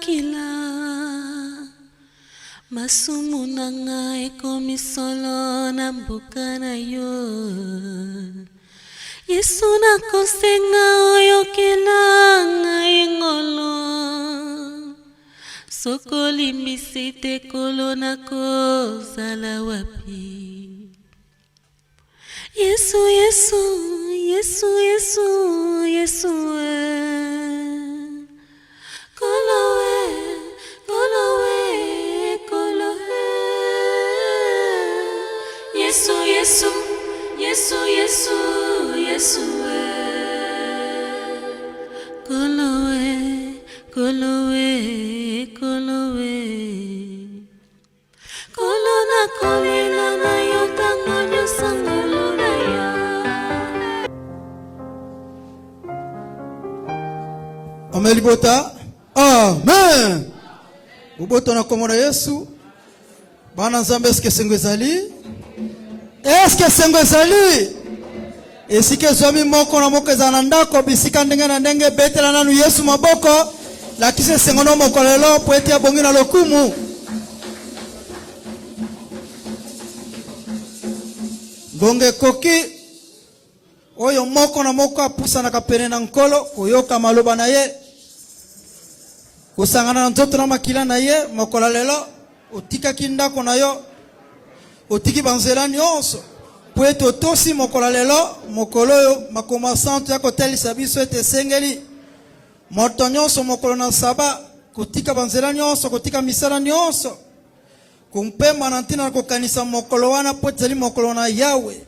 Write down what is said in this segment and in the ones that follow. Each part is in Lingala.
kila masumu na ngai komisolo na mboka na yo. Yesu nakosenga oyokela ngai ngolo. Soko limbisi te kolo nakozala wapi. Yesu, Yesu, Yesu, Yesu, Yesu, Kolowe, Kolowe, Kolowe. Yesu, Yesu, Yesu, Yesu, Yesu, Kolowe, Kolowe, Kolowe. Kolona kolela na yo tango nyosangolo na yo. Amelibota. Amen. Buboto na komona Yesu. Bana nzambe eske sengo ezali? Eske sengo ezali? Esike zwami moko na moko ezana ndako bisika ndenge na ndenge betela nanu Yesu maboko. Lakise sengo no moko lelo po ete abongi na lokumu. Bonge koki oyo moko na moko apusa na kapene na nkolo koyoka maloba na ye. Kusangana na nzoto na makila na ye mokola lelo otika kindako na yo otiki banzela nyonso po ete otosi mokola lelo mokolo yo makoma santo ya kotelisa biso ete sengeli moto nyonso mokolo na saba kotika banzela nyonso kotika misala nyonso kumpema na ntina kokanisa mokolo wana po ezali mokolo na Yawe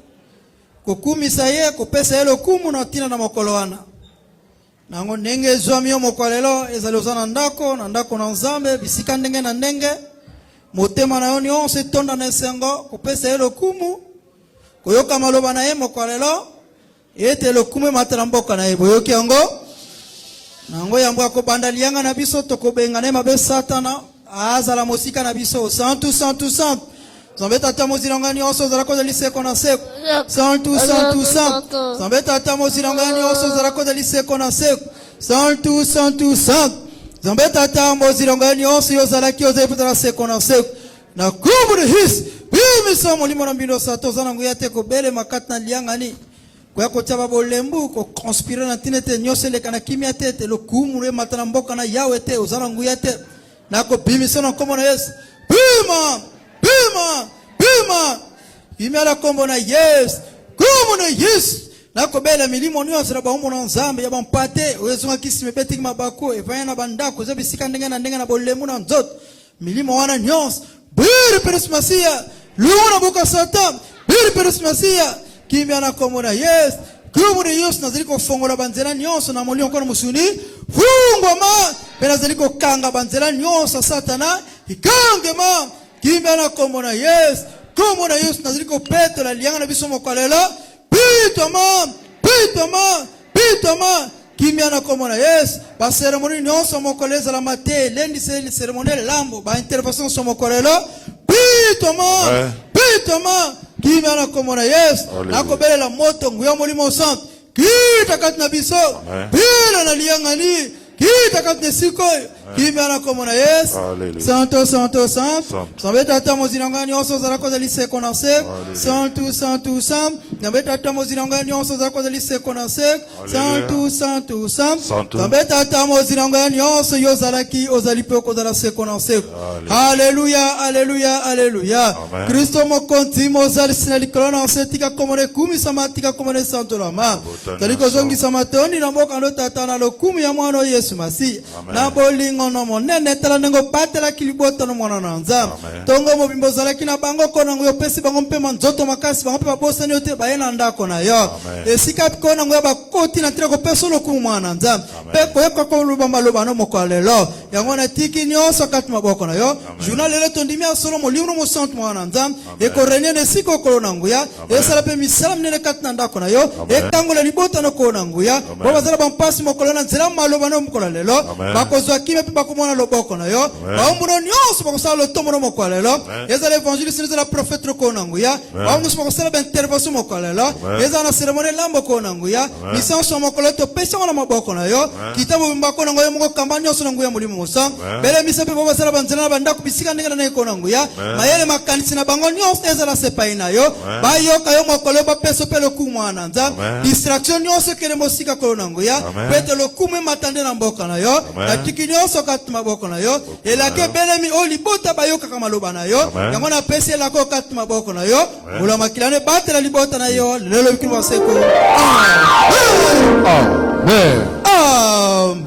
kokumisa ye kopesa ye lokumu na ntina na mokolo wana. Nango ndenge ezwami yo mokolo lelo ezali ozana ndako na nzambe bisika ndenge na ndenge motema na yo nyonso etonda na esengo kopesa ye lokumu koyoka maloba na ye mokolo lelo ete lokumu ematela mboka na ye boyoki yango. Nango yango akobanda lianga na biso tokobenga na mabe satana azala mosika na biso santu santu santu. Zambe tata mozilanga nyonso zala kozali seko na seko. Santu santu santu. Zambe tata mozilanga nyonso zala kozali seko na seko. Santu santu santu. Zambe tata mozilanga nyonso yo zala ki ozali putala seko na seko. Na kumu de his. Bimi sa molimo na mbino sato zana nguya te ko bele makati na lianga ni. Kwa kochaba bolembu ko conspirer na tinete nyose le kana kimia tete lo kumu re matana mboka na Yawe te ozana nguya te. Na ko bimi sa na komo na Yesu. Bima! Bima! Bima! Imela kombo na Yesu. Kombo na Yesu. Na ko bela milimo nyonso na baumbo na nzambe ya bampate oyezunga kisime beti mabako evanya na bandako zebisika ndenge na bolembu na nzoto. Milimo wana nyonso. Biri perismasia. Luna boka satan. Biri perismasia. Kimia na kombo na Yesu. Kombo na Yesu nazali kofongola banzela nyonso na molio kono musuni. Fungwa ma. Pena zali kanga banzela nyonso satana. Ikange ma. Kimia na kombo na Yesu. Kombo na Yesu nazali kopetola lianga na biso mokolela. Pito ma. Pito ma. Pito ma. Kimia na kombo na Yesu. Ba seremoni nyonso mokoleza la mate. Lendi seremoni lambo. Ba intervention so mokolela. Pito ma. Pito ma. Kimia na kombo na Yesu. Nakobele la moto nguya molimo santo. Kita kati na biso. Bila na lianga ni. Kita kati na siko. Kimia na kombo na Yesu. Santo santo santo. Zambe tata mozilanga nyonso zala kozali seko na seko. Santo santo santo. Zambe tata mozilanga nyonso zala kozali seko na seko. Santo santo santo. Zambe tata mozilanga nyonso yo zalaki ozali pe kozala seko na seko. Haleluya, haleluya, haleluya. Kristo mokonzi mozali sina likolo na osetika komone kumi samatika komone santo la ma. Taliko zongi samatoni na mboka ndo tata na lokumu ya mwana Yesu Masiya. Na bolingo no monene tala nengo batela kilibota no mwana na nzambe. Tongo mobimbo zalaki na bango kona ngoyo pesi bango mpema nzoto makasi bango pe babosa ni ote bayena ndako na yo. Esika kona ngoyo bakoti na tira ko peso lokumu mwana nzambe. Pe koyeka ko luba maloba no mokolelo. Yango na tiki nyonso kati maboko na yo. Journal lelo tondimia solo molimo mo santo mwana nzambe. E ko renye ne siko kolona nguya. Esala pe misala mnene kati na ndako na yo. E tangola libota no kona nguya. Baba zala bampasi mokolona nzela maloba no mokolelo. Bakozwa kime pe bakomona loboko na yo. Baumbuno nyonso bakosala lotomo no mokolelo. Ezala evangeliste ezala prophète kona nguya. Baumbuno bakosala ba intervention mokolelo. Ezala na cérémonie lambo kona nguya. Mission so mokolelo to pesa na maboko na yo. Kitabo mbako na ngoyo moko kamba nyonso na nguya molimo promotion bele misa pe baba sala banzela na banda kubisika ndenge na konango ya mayele makanisi na bango nyonso ezala sepai na yo bayoka yo mokolo ba peso pe lokumu ana nzambe distraction nyonso kele mosika kolonango ya pete lokumu matande na mboka na yo na tiki nyonso katuma boko na yo elake bele mi oli bota bayoka kama loba na yo yango na pese la ko katuma boko na yo mula makilane batela libota na yo lelo bikimo seko Amen. Amen.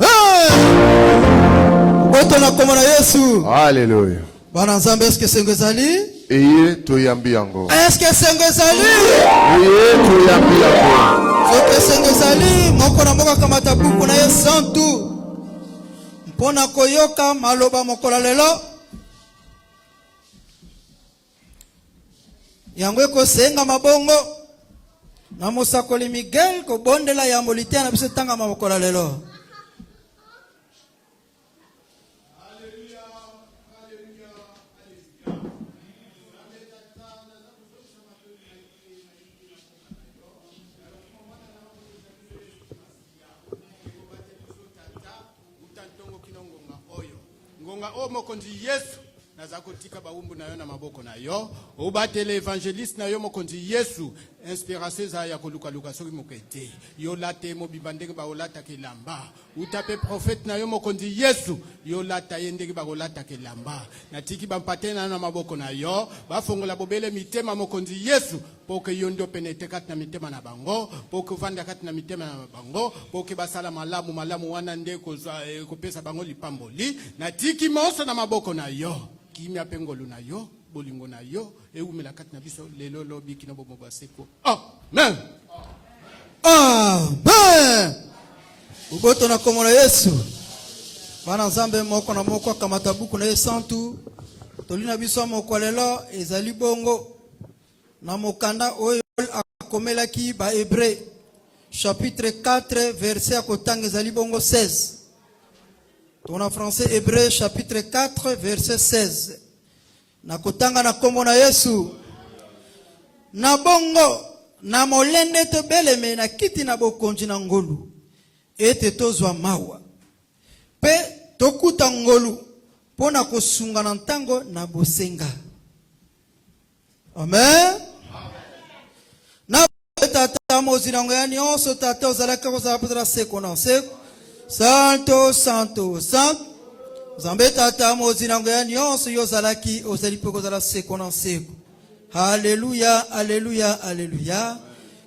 Boto na komona Yesu. Hallelujah. Bana nzambe eske sengo ezali? Eye toyambi yango. Eske sengo ezali? Eye toyambi yango. Soki sengo ezali, moko na moko kamata buku na ye santu. Mpona koyoka maloba mokola lelo. Yango ekosenga mabongo. Na mosakoli Miguel ko bondela ya molitia na biso tanga mamokola lelo. Ngonga o mokonzi Yesu naza kotika baumbu na yo na maboko na yo obatele evangeliste na yo mokonzi Yesu inspiration za ya koluka luka soki mokete yo late mo bibandeke ba olata kelamba utape prophète na yo mokonzi Yesu yo lata yendeke ba olata kelamba natiki bampate na maboko na yo bafongola bobele mitema mokonzi Yesu poke yondo penete kat na mitema na bango poke vanda kat na mitema na bango poke basala malamu wana nde ko pesa bango lipamboli natiki moso na maboko na yo kimia pengolo na yo bolingo na yo eumela kat na biso lelo lobi kino bomo baseko amen Amen. Uboto na komona Yesu. Bana nzambe moko na moko kamata buku na ye santu tolina biso moko lelo ezali bongo na mokanda oyo akomelaki ba Hébreu chapitre 4 verset akotanga ezali bongo 16. Ton en français Hébreu chapitre 4 verset 16. Na kotanga na kombo na Yesu. Na bongo na molende to beleme na kiti na bokonzi na ngolu. Ete tozwa mawa. Pe tokuta ngolu pona kosunga na ntango na bosenga. Amen. Na tata mozina ngani onso tata ozalaka kozala patra seko na seko. Santo, santo, santo. Zambe tata mozina ngani onso yozalaki ozali pe kozala seko na seko. Alléluia, alléluia, alléluia.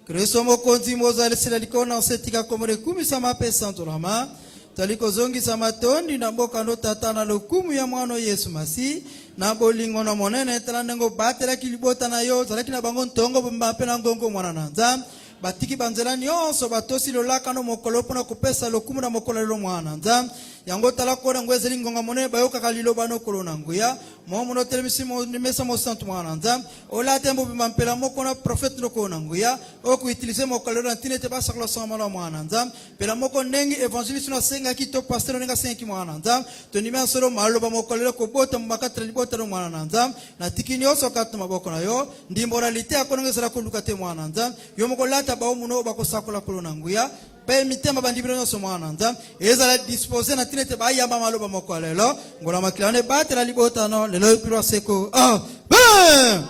Kristo mokonzi mozali sila likona setika komore kumi sama pe santo rama. Taliko zongi sama tondi na mboka no tata na lokumu ya mwano Yesu Masi. Na bolingo na monene talandengo batela kilibota na yo. Zalaki na bango ntongo bumbape na ngongo mwana na nzam. Batiki banzela nyonso batosi lolaka no mokolo pona kopesa lokumu na mokolo lelo mwana nzam. Yango talako na ngwezeli ngonga monene bayoka kalilo bano kolona nguya. Momo no telemisi mo nimesa mo santo mwana nzam. Ola tembo bimampela moko na prophète loko na nguya. Oku utiliser mokolo na tinete basakla sama na mwana nzam. Pela moko nengi evangeliste na senga ki to pasteur nenga sengi mwana nzam. To nimea solo maloba mokolo ko bota mbakatra libota no mwana nzam. Na tikini oso katuma boko na yo. Ndi moralité akonongeza ko lukate mwana nzam. Yo mokolo ba muno ba kosakola kolona nguya pe mitema bandibiro nyoso mwana nzam ezala disposer na tinete ba yamba maloba moko lelo ngola makilane batela libota no lelo piro seko amen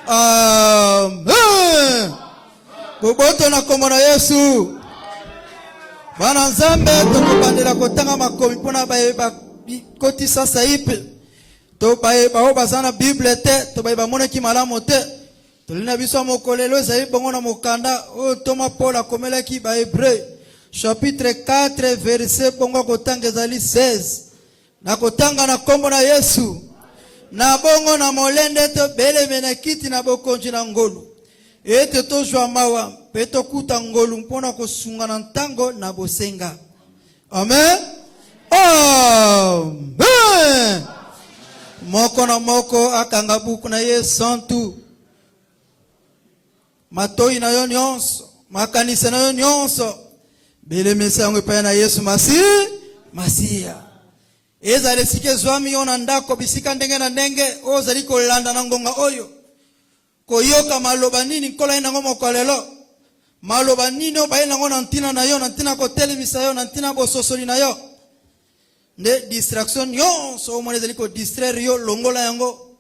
amen boboto na komona Yesu bana nzambe tokobandela kotanga makomi pona ba koti sasa ipe to ba obazana bible te to ba moneki malamu te. Tolina biso mokolelo ezali bongo na mokanda o Toma Paul akomelaki ba Hébreu chapitre 4 verset bongo kotanga ezali 16 na kotanga na kombo na Yesu na bongo na molende to beleme na kiti na bokonzi na ngolu ete tozwa mawa pe tokuta ngolu mpona kosunga na ntango na bosenga amen amen moko na moko akanga buku na ye santu matoi na yo nyonso makanisa na yo nyonso belemesa yango epai na Yesu Masiya ezali sike zwami yo na ndako bisika ndenge na ndenge ozali kolanda na ngonga oyo koyoka maloba nini nkola nango mokolelo maloba nini obaye nango na ntina na yo na ntina kotelemisa yo na ntina bososoli na yo nde distraction nyonso omona ezali ko distraire yo longola yango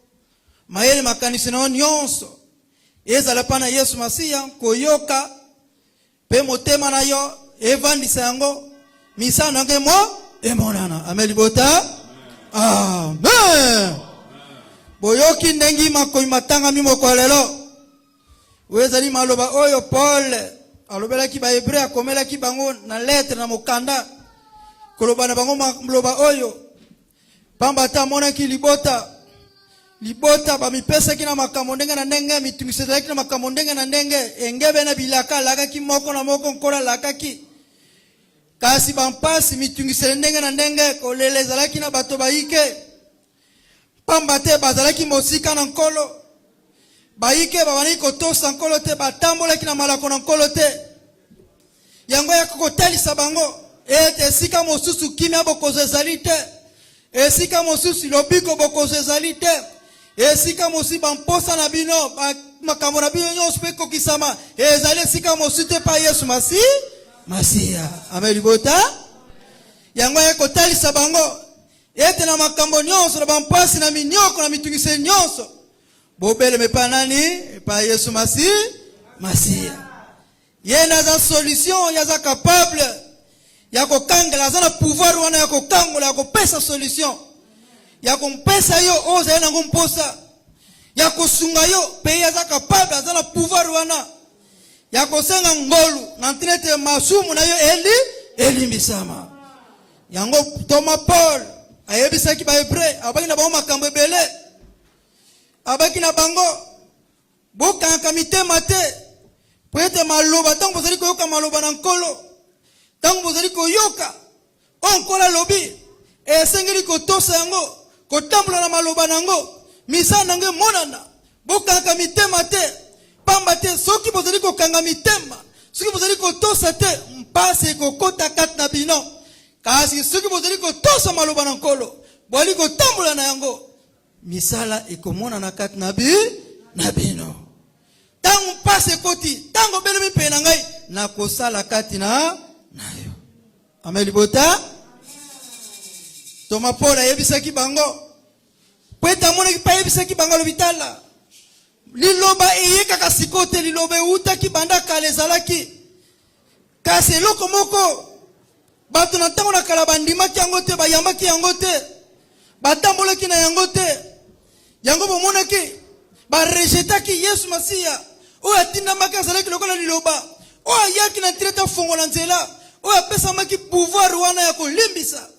mayele makanisi na nyonso ezala pana Yesu Masiya koyoka pe motema na yo evandisa yango misana yango mo emonana ameli bota amen boyoki ndengi makoyi matanga mimoko lelo wezali maloba oyo Paul alobelaki ba Hébreu akomelaki bango na lettre na mokanda koloba na bango maloba oyo pamba ta monaki libota ba mipesa kina makambo ndenge na ndenge mitungisezaki na makambo ndenge na ndenge engebe na bilaka lakaki moko na moko nkola lakaki kasi bampasi mitungisele ndenge na ndenge kolelezalaki na bato baike pamba te bazalaki mosika na nkolo baike babani kotosa nkolo te batambolaki na malako na nkolo te yango ya kokotalisa bango ete esika mosusu kimia bokozo ezali te esika mosusu lobiko bokozo ezali te esika mosusu bamposa na bino makambo na bino nyonso mpe kokisama ezali esika mosusu te pa Yesu Masiya ameli bota yango ya kotalisa bango ete na makambo nyonso na bampasi na minyoko na mitungise nyonso bobele mepa nani pa Yesu Masiya yena za solution ya za capable ya kokangela za na pouvoir wana ya kokangola ya kopesa solution ya kompesa yo oza yana ngomposa ya kosunga yo pe ya za capable za na pouvoir wana ya kosenga ngolu na ntinete masumu na yo elimbisama yango Thomas Paul ayebisaki ba Hébreu abaki na bango makambo ebele abaki na bango bokanka mitema te po ete maloba ntango bozali koyoka maloba na nkolo ntango bozali koyoka onkola lobi esengeli kotosa yango kotambola na maloba nango misala nango emonana bokanka mitema te pamba te soki bozali kokanga mitema soki bozali kotosa te mpasi kokota kati na bino kasi soki bozali kotosa maloba na nkolo bozali kotambola na yango misala ekomonana kati na bino tango mpasi ekoti tango belemi mpe na ngai na kosala kati na yo ameli bota Thomas Paul ayebisaki bango po ete amonaki mpe ayebisaki bango lobitala liloba eyekaka sikoyo te liloba eutaki banda kala ezalaki kasi eloko moko bato na ntango na kala bandimaki yango te bayambaki yango te batambolaki na yango te yango bomonaki barejetaki Yesu Masiya oyo atindamaki azalaki lokola liloba oyo ayaki na ntina fongola nzela oyo apesamaki pouvoir wana ya kolimbisa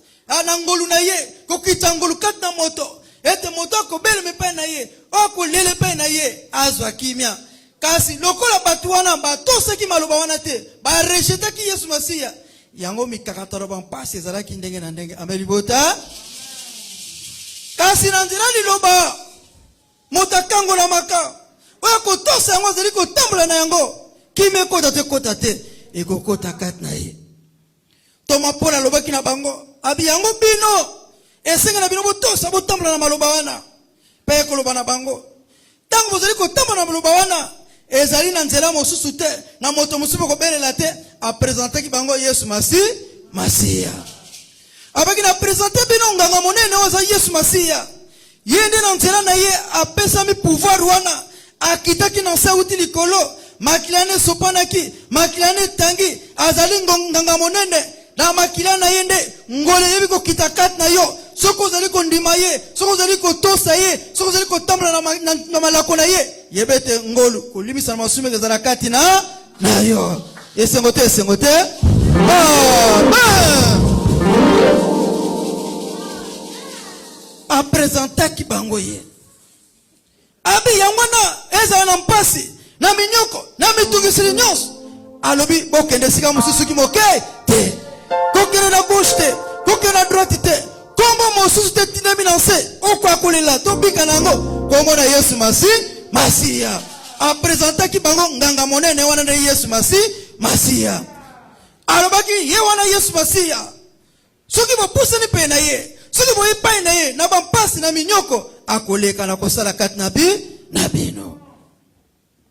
na ngolu na ye kokita ngolu kati na moto ete moto akobelema epai na ye akolela epai na ye azwa kimia kasi lokola bato wana batosaki maloba wana te barejetaki Yesu Masiya yango mikakatano bampasi ezalaki ndenge na ndenge ameli bota kasi na nzela liloba moto akangola maka oyo kotosa yango azali kotambola na yango kimia ekota te ekokota kati na ye Thomas Paul alobaki na bango abi yango bino esenga na bino botosa botambola na maloba wana mpe ekoloba na bango ntango bozali kotambola na maloba wana ezali na nzela mosusu te na moto mosusu kobelela te apresentaki bango Yesu Masiya abaki na presente bino nganga monene oyo aza Yesu Masiya ye nde na nzela na ye apesami pouvoir wana akitaki na nse auti likolo makila ne esopanaki makila ne etangi azali nganga monene na makila na ye nde ngole yebi kokita kati na yo soki ozali kondima ye soki ozali kotosa ye soki ozali kotambola na malako na ye yebe ete ngolu kolimisa na masumu ezala kati na yo esengo te apresentaki bango ye abi yango na ezala na mpasi na minyoko na mitungisili nyonso alobi bokende sika mosusu ki moke te kokende na gauche te kokende na droite te kombo mosusu te tinemi na nse okwakolela tobika na yango kombo na Yesu Masiya apresentaki bango nganga monene wana na Yesu Masiya alobaki ye wana Yesu Masiya soki bopusani mpe na ye soki boyepai na ye na bampasi na minyoko akoleka na kosala kati na bino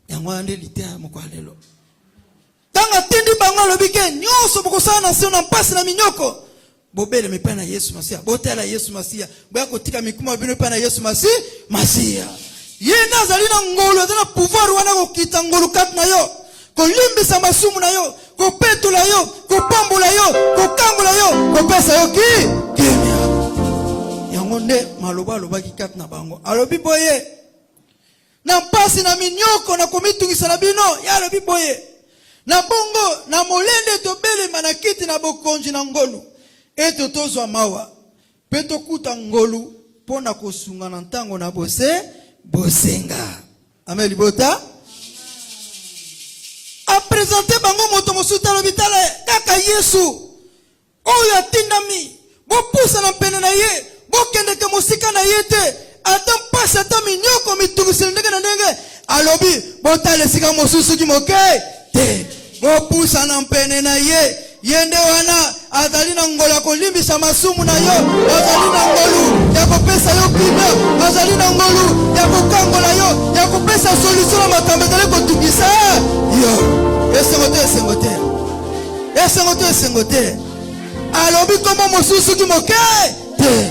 yango wana nde liteya moko lelo ntango atindi bango alobi ke nyonso bokosala na se na mpasi na minyoko bobele mepana Yesu Masia, botela Yesu Masia, boya kotika mikuma bino pana Yesu Masia. Ye nazali na ngolu, na pouvoir wana kokita ngolu kat na yo, kolimbisa masumu na yo, kopetola yo, kopambola yo, kokangola yo, kopesa yo kimia. Yango nde maloba lobaki kat na bango. Alobi boye, na mpasi na minyoko na komitungisa na bino, ya alobi boye. Na bongo, na molende tobele manakiti na bokonji na ngolu. Eto tozwa mawa. Peto kuta ngolu, pona kosunga na ntango na bosenga. Amen libota. A présenter bango moto mosuta lobitala kaka Yesu. Oyo atindami. Bo pusa na pene na ye. Bo kende ke musika na yete. Ata pasi ata minyoko mitungisi ndenge na ndenge. Alobi botale sika mosusu ki moke. Te. Bo pusa na pene na ye. Yende wana azali na ngola kolimbisa masumu na yo, azali na ngolu ya kopesa yo kima, azali na ngolu ya kokangola yo, ya kopesa solution na makambo ezali kotungisa yo. Esengote. Alobi kombo mosusu ki moke te.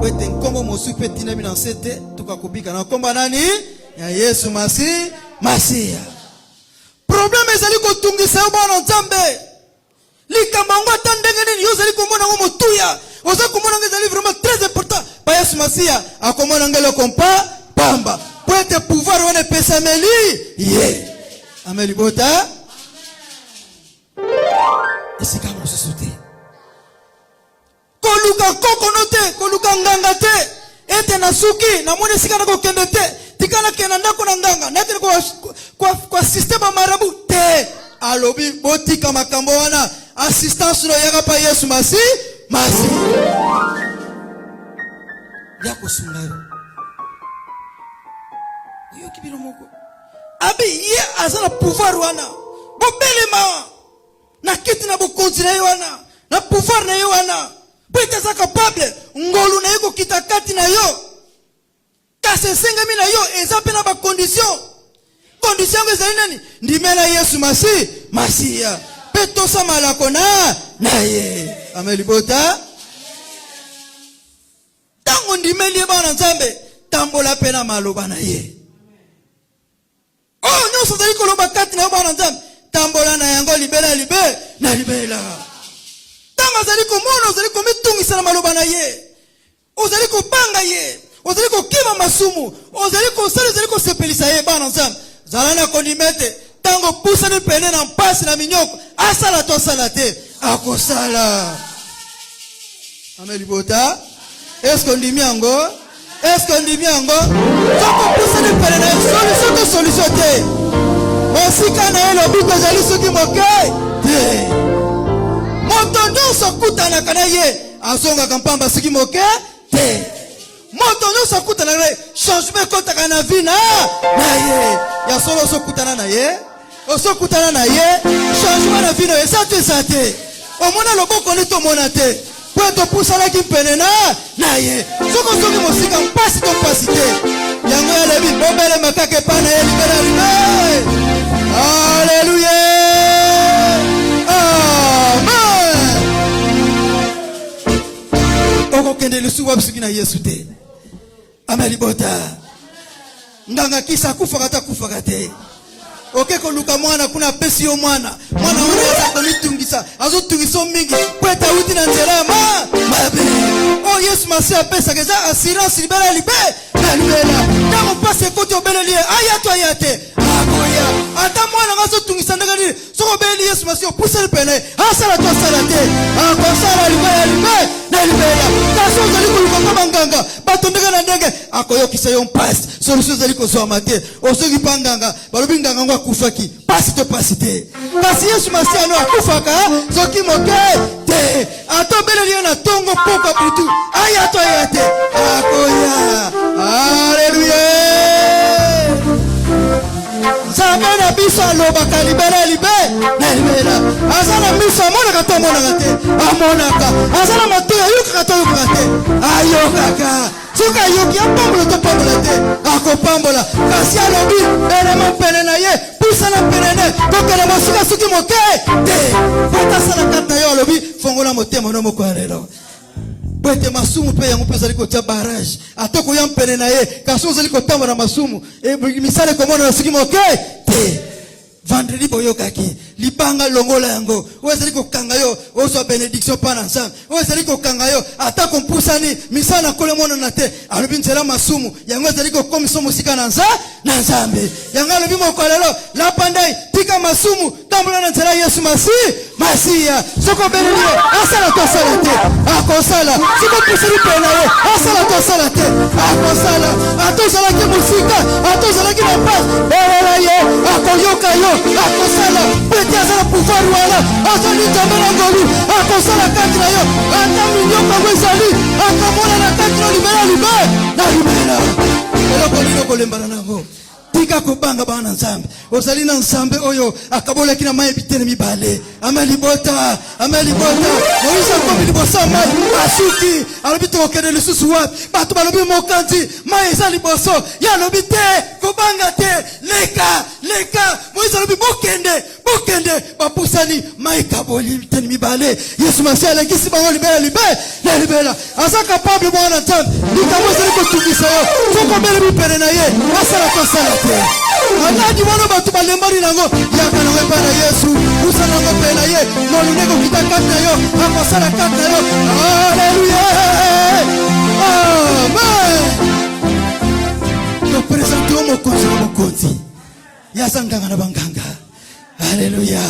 Wete nkombo mosusu pe tinabi na sete tukakubika na komba nani? Ya Yesu Masia. Problème ezali kotungisa yo bana Nzambe. Likambo ngo atandenge nini yo zali komona ngo motuya. Oza komona ngo ezali vraiment très important. Pa Yesu Masia akomona ngelo kompa pamba. Poete pouvoir wana pesa meli. Ye. Ameli bota. Esika mosusu te. Koluka kokono te, koluka nganga te. Ete na suki na mone sika na kokende te. Tikana kena ndako na nganga. Nete kwa système marabu te. Alobi botika makambo wana. Assistance no yaga pa Yesu Masia. Yako sungayo. Oyo kibilo moko. Abi ye azana pouvoir wana. Bobelema. Na kiti na bokonzi na yo wana. Na pouvoir na yo wana. Bwete za capable. Ngolu na yeko kitakati na yo. Kase sengemi na yo. Eza pe na ba condition. Condition ngo ezali nani? Ndimela Yesu Masia. Peto sa malako na ye. Ameli bota. Tango ndimeli bana Nzambe. Tambola pena maloba na ye. Oh, nyoso zali koloba kati na bana Nzambe. Tambola na yango libela. Tango zali komono zali komitungisa na maloba na ye. Ozali kopanga ye. Ozali kokima masumu. Ozali kosala zali kosepelisa ye bana Nzambe. Zalana kondimete. Tango pusa ni pene na mpasi na minyoko. Asala to salate. Akosala. Ameli bota. Est-ce qu'on dit miango? Toko pusa ni pene na solution te. Osika na elo biko zali soki moke. Te. Moto nyonso kutana kana ye. Azonga kampamba soki moke. Te. Moto nyonso kutana na ye. Changement kotaka na vie na ye. Ya solo so kutana na ye. Oso kutana na ye. Changement na vie na ye. Sa te. Omona loboko ni to mona te. Pweto pusala ki pene na ye. Soko soki mosika mpasi to mpasi te. Yango ya lebi bombele makake pa na ye libela. Alléluia. Amen. Oko kende lusu wabisuki na Yesu te. Ameli bota. Nganga kisa kufaka te. Oke koluka mwana kuna pesi yo mwana. Mwana wana yasa konitungisa. Azo tungiso mingi. Kweta uti na nzela mabe. Oh Yesu Masia pesa keza assurance libela. Namo pase kote obele liye. Ayate. Akoya. Ata mwana ngazo tungisa ndaga nini. Soko beli Yesu Masia pusa lipene. Asala to salate. Akosala libela. Na libela. Kaso zali koluka kama nganga. Bato ndaga na ndege. Akoyo kisa yo mpasi. Solution zali kozwa mate. Osoki panganga. Balobi nganga ngwa kufaki. Pasi te. Kasi Yesu Masia no akufaka. Soki moke. Te. Ato bele liye na tongo poka butu. Ayate. Akoya. Alléluia. Zabana biso alobaka libela. Azana miso amonaka to amonaka te. Amonaka. Azana matoya yokaka to yokaka te. Ayokaka. Suka yoki apambola to pambola te. Akopambola. Kasi alobi elema pene na ye. Pusa na pene ne. Kokele masuka suki moke. Te. Fota sana kata yo alobi. fongola motema no mokwalelo Bwete masumu pe yangu pesa liko tia barrage. Atoko yam pene na ye. Kaso zaliko tamba na masumu. Misale komona na sikimo okay. Te. Vendredi boyo kaki. Libanga longola yango. Owe zaliko kangayo. Ozo benediction pana nsam. Owe zaliko kangayo. Atako mpusani. Misala kole mona na te. Alubi nsela masumu. Yango zaliko komiso musika na nzambe. Yanga lubi mokolelo. La pandai. Tika masumu. Tambula na nsela Yesu Masia. Soko benelio. Asala to salate. Akosala. Siko pusiri pena ye. Asala to salate. Akosala. Atosala ki musika. Atosala ki na paz. Ewala ye. Akoyoka yo. Akosala. Peti asala pouvoir wala. Asali tamela ngolu. Akosala kati na yo. Atami nyoka mwezali. Akamona na kati na libera. Na libera. Eloko nino kolembana nango. Tika kubanga bana nzambe. Ozali na nzambe oyo akabola kina maye bitene mibale. Amelibota. Moisa komi libosa mai. Asuki. Alobito okede lisusu wapi. Batu balobi mokanzi. Mai ezali boso. Ya lobite. Kubanga te. Leka. Moisa lobi bokende. Bapusani. Mai kaboli bitene mibale. Yesu Masia lekisi bango libera. Asa capable mwana nzambe. Nikamoza liko tungisa yo. Soko bele mipere na ye. Asala kosala. Anadi wana batu balembari nango yaka na wepa na Yesu usana ngo pena ye moluneko kitaka na yo akosala kata na yo haleluya amen to presente mokonzi yasanganga na banganga haleluya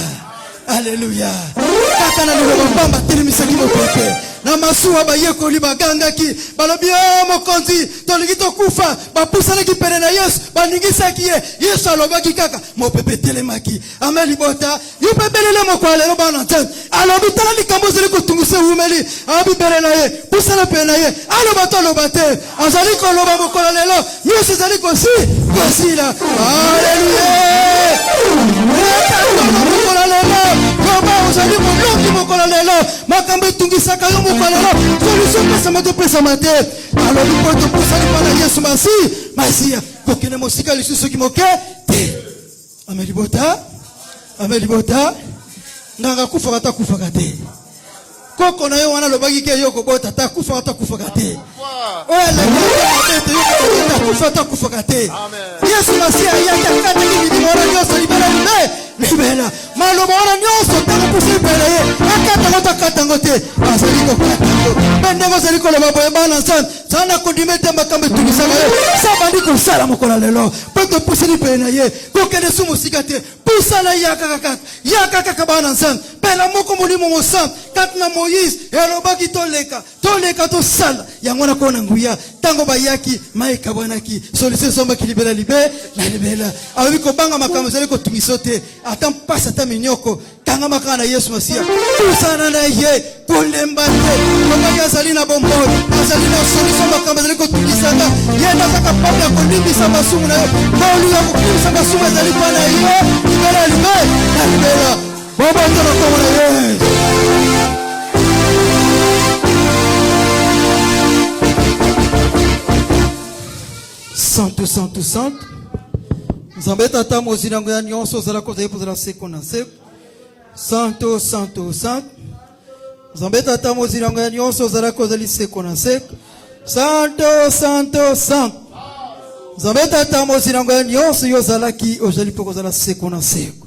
kaka na lelo bamba telemisaki mopepe na masuwa bayeko li baganga ki balobia mokonzi tolikito kufa bapusana ki pene na Yesu baningisa ki Yesu alobaki kaka mopepe telemaki ameli bota yupebelele mokwalelo bana tete alobitala likambo zeli kutunguse umeli abibele na ye pusana pene na ye alobate azali ko loba mokolelo Yesu zali ko sila haleluya Ozali mokoki mokolelo makambe tungisaka yo mokolelo solution pesa mate alobi poto pusali pana Yesu Masia kokene mosika lisusu kimoke te amelibota nganga kufa kata kufa kate koko na yo wana lobaki ke yo kobota ta kufa kate ole kufa kate Yesu Masia yaka kata ni mora Yesu libera maloba wana nyonso tango pusi pele ye akata ngote asaliko katango bendengo saliko le baboye bana sana kodimete makambe tunisanga ye sabandi ko sala mokola lelo poto pusi pele na ye kokene sumu sikate pusala yaka bana pela moko mulimo mosam katna Moïse elobaki toleka to sala yangona kona nguya tango bayaki maika bwanaki solution somba kilibela awiko banga makambe saliko tumisote atam pasa ta minyoko tanga makana Yesu Masia kusana na ye kulembate kama yazali na bombo azali na solution makambe zaliko tukisanga yenda saka papa kondibisa masumu na yo bolu ya kukisa masumu azali pana yo libera bombo toro kama na ye Santo Nzambe tata mozinango ya nyonso zala ko zepo zala seko na seko Santo Nzambe tata mozinango ya nyonso zala ko zali seko na seko Santo Nzambe tata mozinango ya nyonso yo zala ki ozali poko zala seko na seko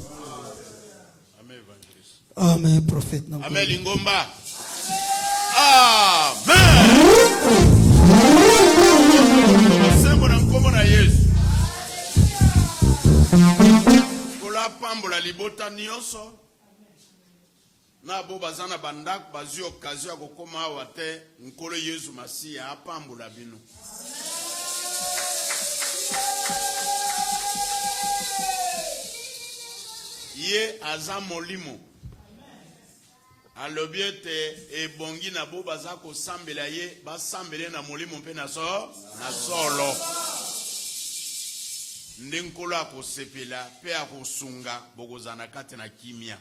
Amen prophète na Amen lingomba Amen Sembo na nkombo na Yesu Kola pambola libota nyonso na bo bazana bandako bazwi occasion ya kokoma awa te nkolo Yesu Masia apambola bino ye aza molimo alobi ete ebongi na bo baza kosambela ye basambele na molimo mpe na solo nde nkolo akosepela mpe akosunga bokozana kati na kimia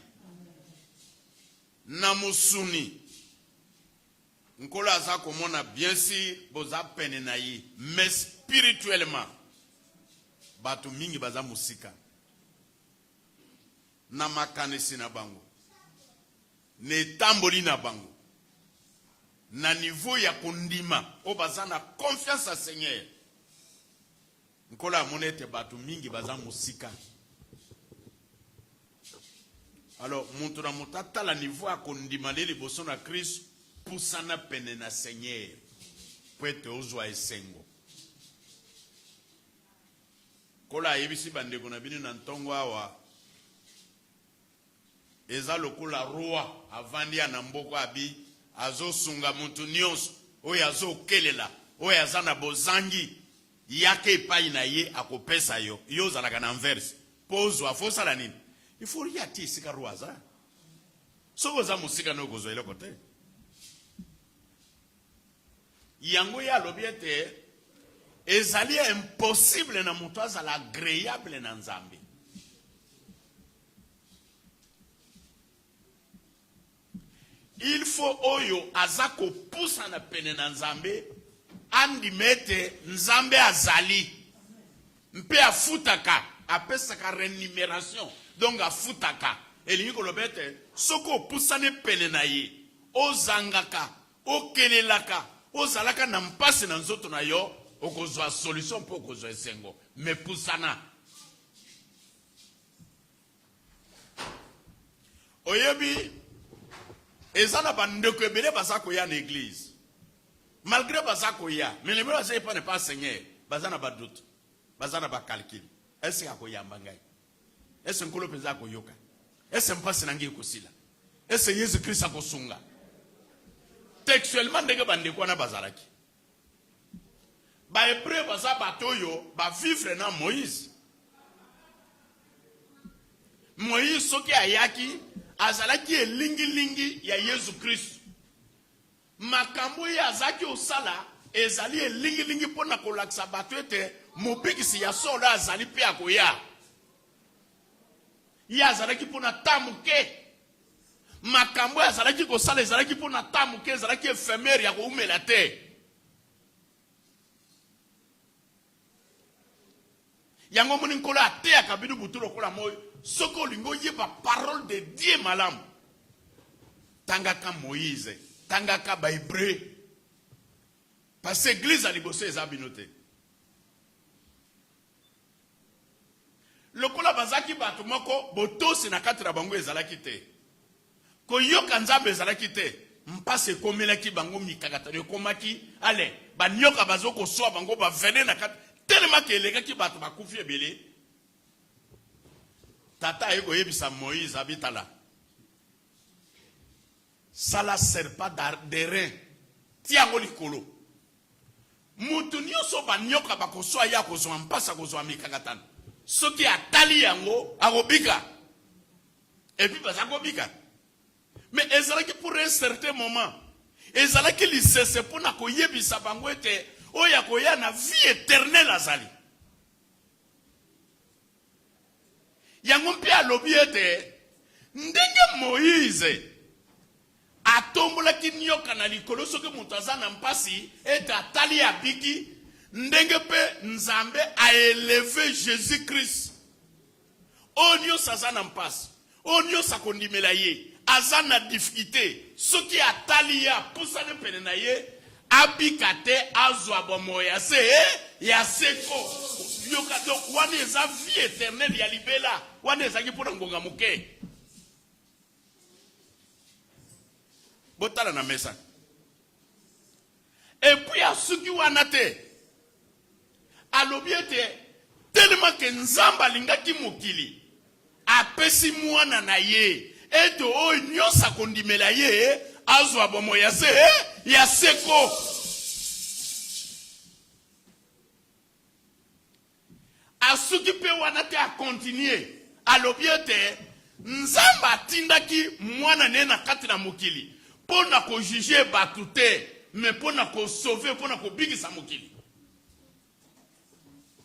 na musuni nkolo aza komona bien sûr boza pene na ye mais spirituellement bato mingi baza musika na makanisi na bango ne tamboli na bango na niveau ya kondima o bazana confiance à Seigneur nkola monete batu mingi baza musika. Alors muntu na mutata la niveau ya kondima le liboso na Christ pusana pene na Seigneur pwete ozwa esengo kola yebisi bandeko na bino na ntongo awa eza lokola roi avandi na mboko abi azosunga muntu nyonso oyo azokelela oyo aza na bozangi yake epai na ye akopesa yo yo ozalaka na inverse po ozwa fosala nini ifo ya ti esika roi aza soko oza mosika na okozwa eloko te yango ya alobi ete ezali impossible na moto azala agréable na Nzambe. Il faut oyo azako poussa na pene na Nzambe andi mete Nzambe azali mpe afutaka apesaka rémunération donc afutaka elingi kolobete soko poussa ne pene na ye ozangaka okelelaka ozalaka na mpasi na nzoto na yo okozwa solution po okozwa esengo me poussana oyebi ezana bandeko ebele baza koya na église malgré baza koya mais le baza pas ne pas Seigneur baza na badoute baza na bakalkil est-ce akoyamba ngai est-ce nkolo peza koyoka est-ce mpasi na ngai kosila est-ce Yesu Christ akosunga textuellement ndenge bandeko na bazalaki ba hébreu baza batoyo ba vivre na Moïse soki ayaki azalaki elingi ya Yesu Christ makambo ya azaki osala ezali elingi pona kolakisa bato ete mobikisi ya solo azali pe akoya ya azalaki pona tamuke makambo ya azalaki kosala ezalaki pona tamuke ezalaki éphémère ya koumela te yango moni nkolo ate akabidu buturo kola moyo soko lingo yeba parole de Dieu malamu tangaka Moïse tangaka ba hébreu parce que église a liboso ezabinote lokola bazaki bato moko botosi na kati na bango ezalaki te koyoka Nzambe ezalaki te mpase komelaki bango mikakatano ekomaki ale banyoka bazoko soa bango ba vene na kati tellement que les gars qui battent ma couffie belé tata ego yebisa Moïse habitala ça la sert pas d'airain tiango likolo mutu nyonso banyoka bakosoa ya kozwa mpasa kozwa mikakatano soki atali yango akobika et puis bazakobika mais ezalaki pour un certain moment ezalaki lisese pona koyebisa bango ete oya koya na vie éternelle azali yango mpe alobi ete ndenge Moïse atombolaki nyoka na likolo soki moto aza na mpasi ete atali abiki ndenge mpe Nzambe a élevé Jésus Christ oyo nyonso aza na mpasi oyo nyonso akondimela ye aza na difficulté soki atali ye apusane pene na ye abikate azwa bomo ya se ya seko yoka donc wana eza vie éternelle ya libela wana ezaki mpona ngonga moke botala na mesa et puis asuki wana te alobi ete tellement que Nzambe alingaki mokili apesi mwana na ye ete oyo nyonso akondimela ye azwa bomo ya se ya seko asuki pe wana te a continuer alobi ete Nzambe atindaki mwana ne na kati na mokili pona ko juger batu te mais pona ko sauver pona ko bigisa mokili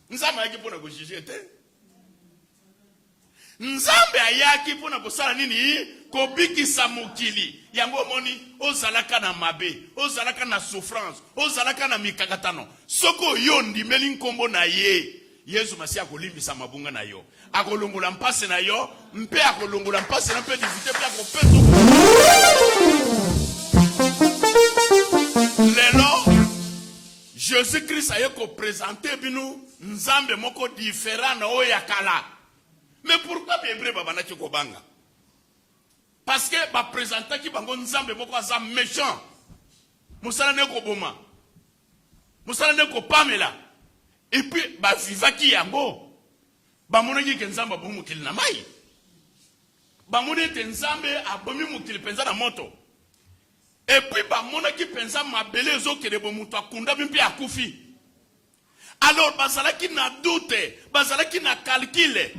Nzambe ayaki pona ko juger te Nzambe ayaki pona ko sala nini ko bigisa mokili yango moni ozalaka na mabe ozalaka na souffrance ozalaka na mikakatano soko yo ndimeli nkombo na ye Yesu Masiya akolimbisa mabunga na yo. Akolongola mpase na yo, mpe akolongola mpase na mpe divite mpe akopeso. Lelo Jésus-Christ a yoko présenté binu nzambe moko différent na oya kala. Mais pourquoi Hébreu babana ko banga? Parce que ba présenter ki bango nzambe moko aza méchant. Musala ne ko boma. Musala ne ko pamela. Et puis ba vivaki yango. Ba monaki ke nzamba bomu kili na mai. Ba monete nzambe abomi mukili penza na moto. Et puis ba monaki penza mabele zo kele bomuto akunda bimpi akufi. Alors bazalaki na doute, bazalaki na calcule.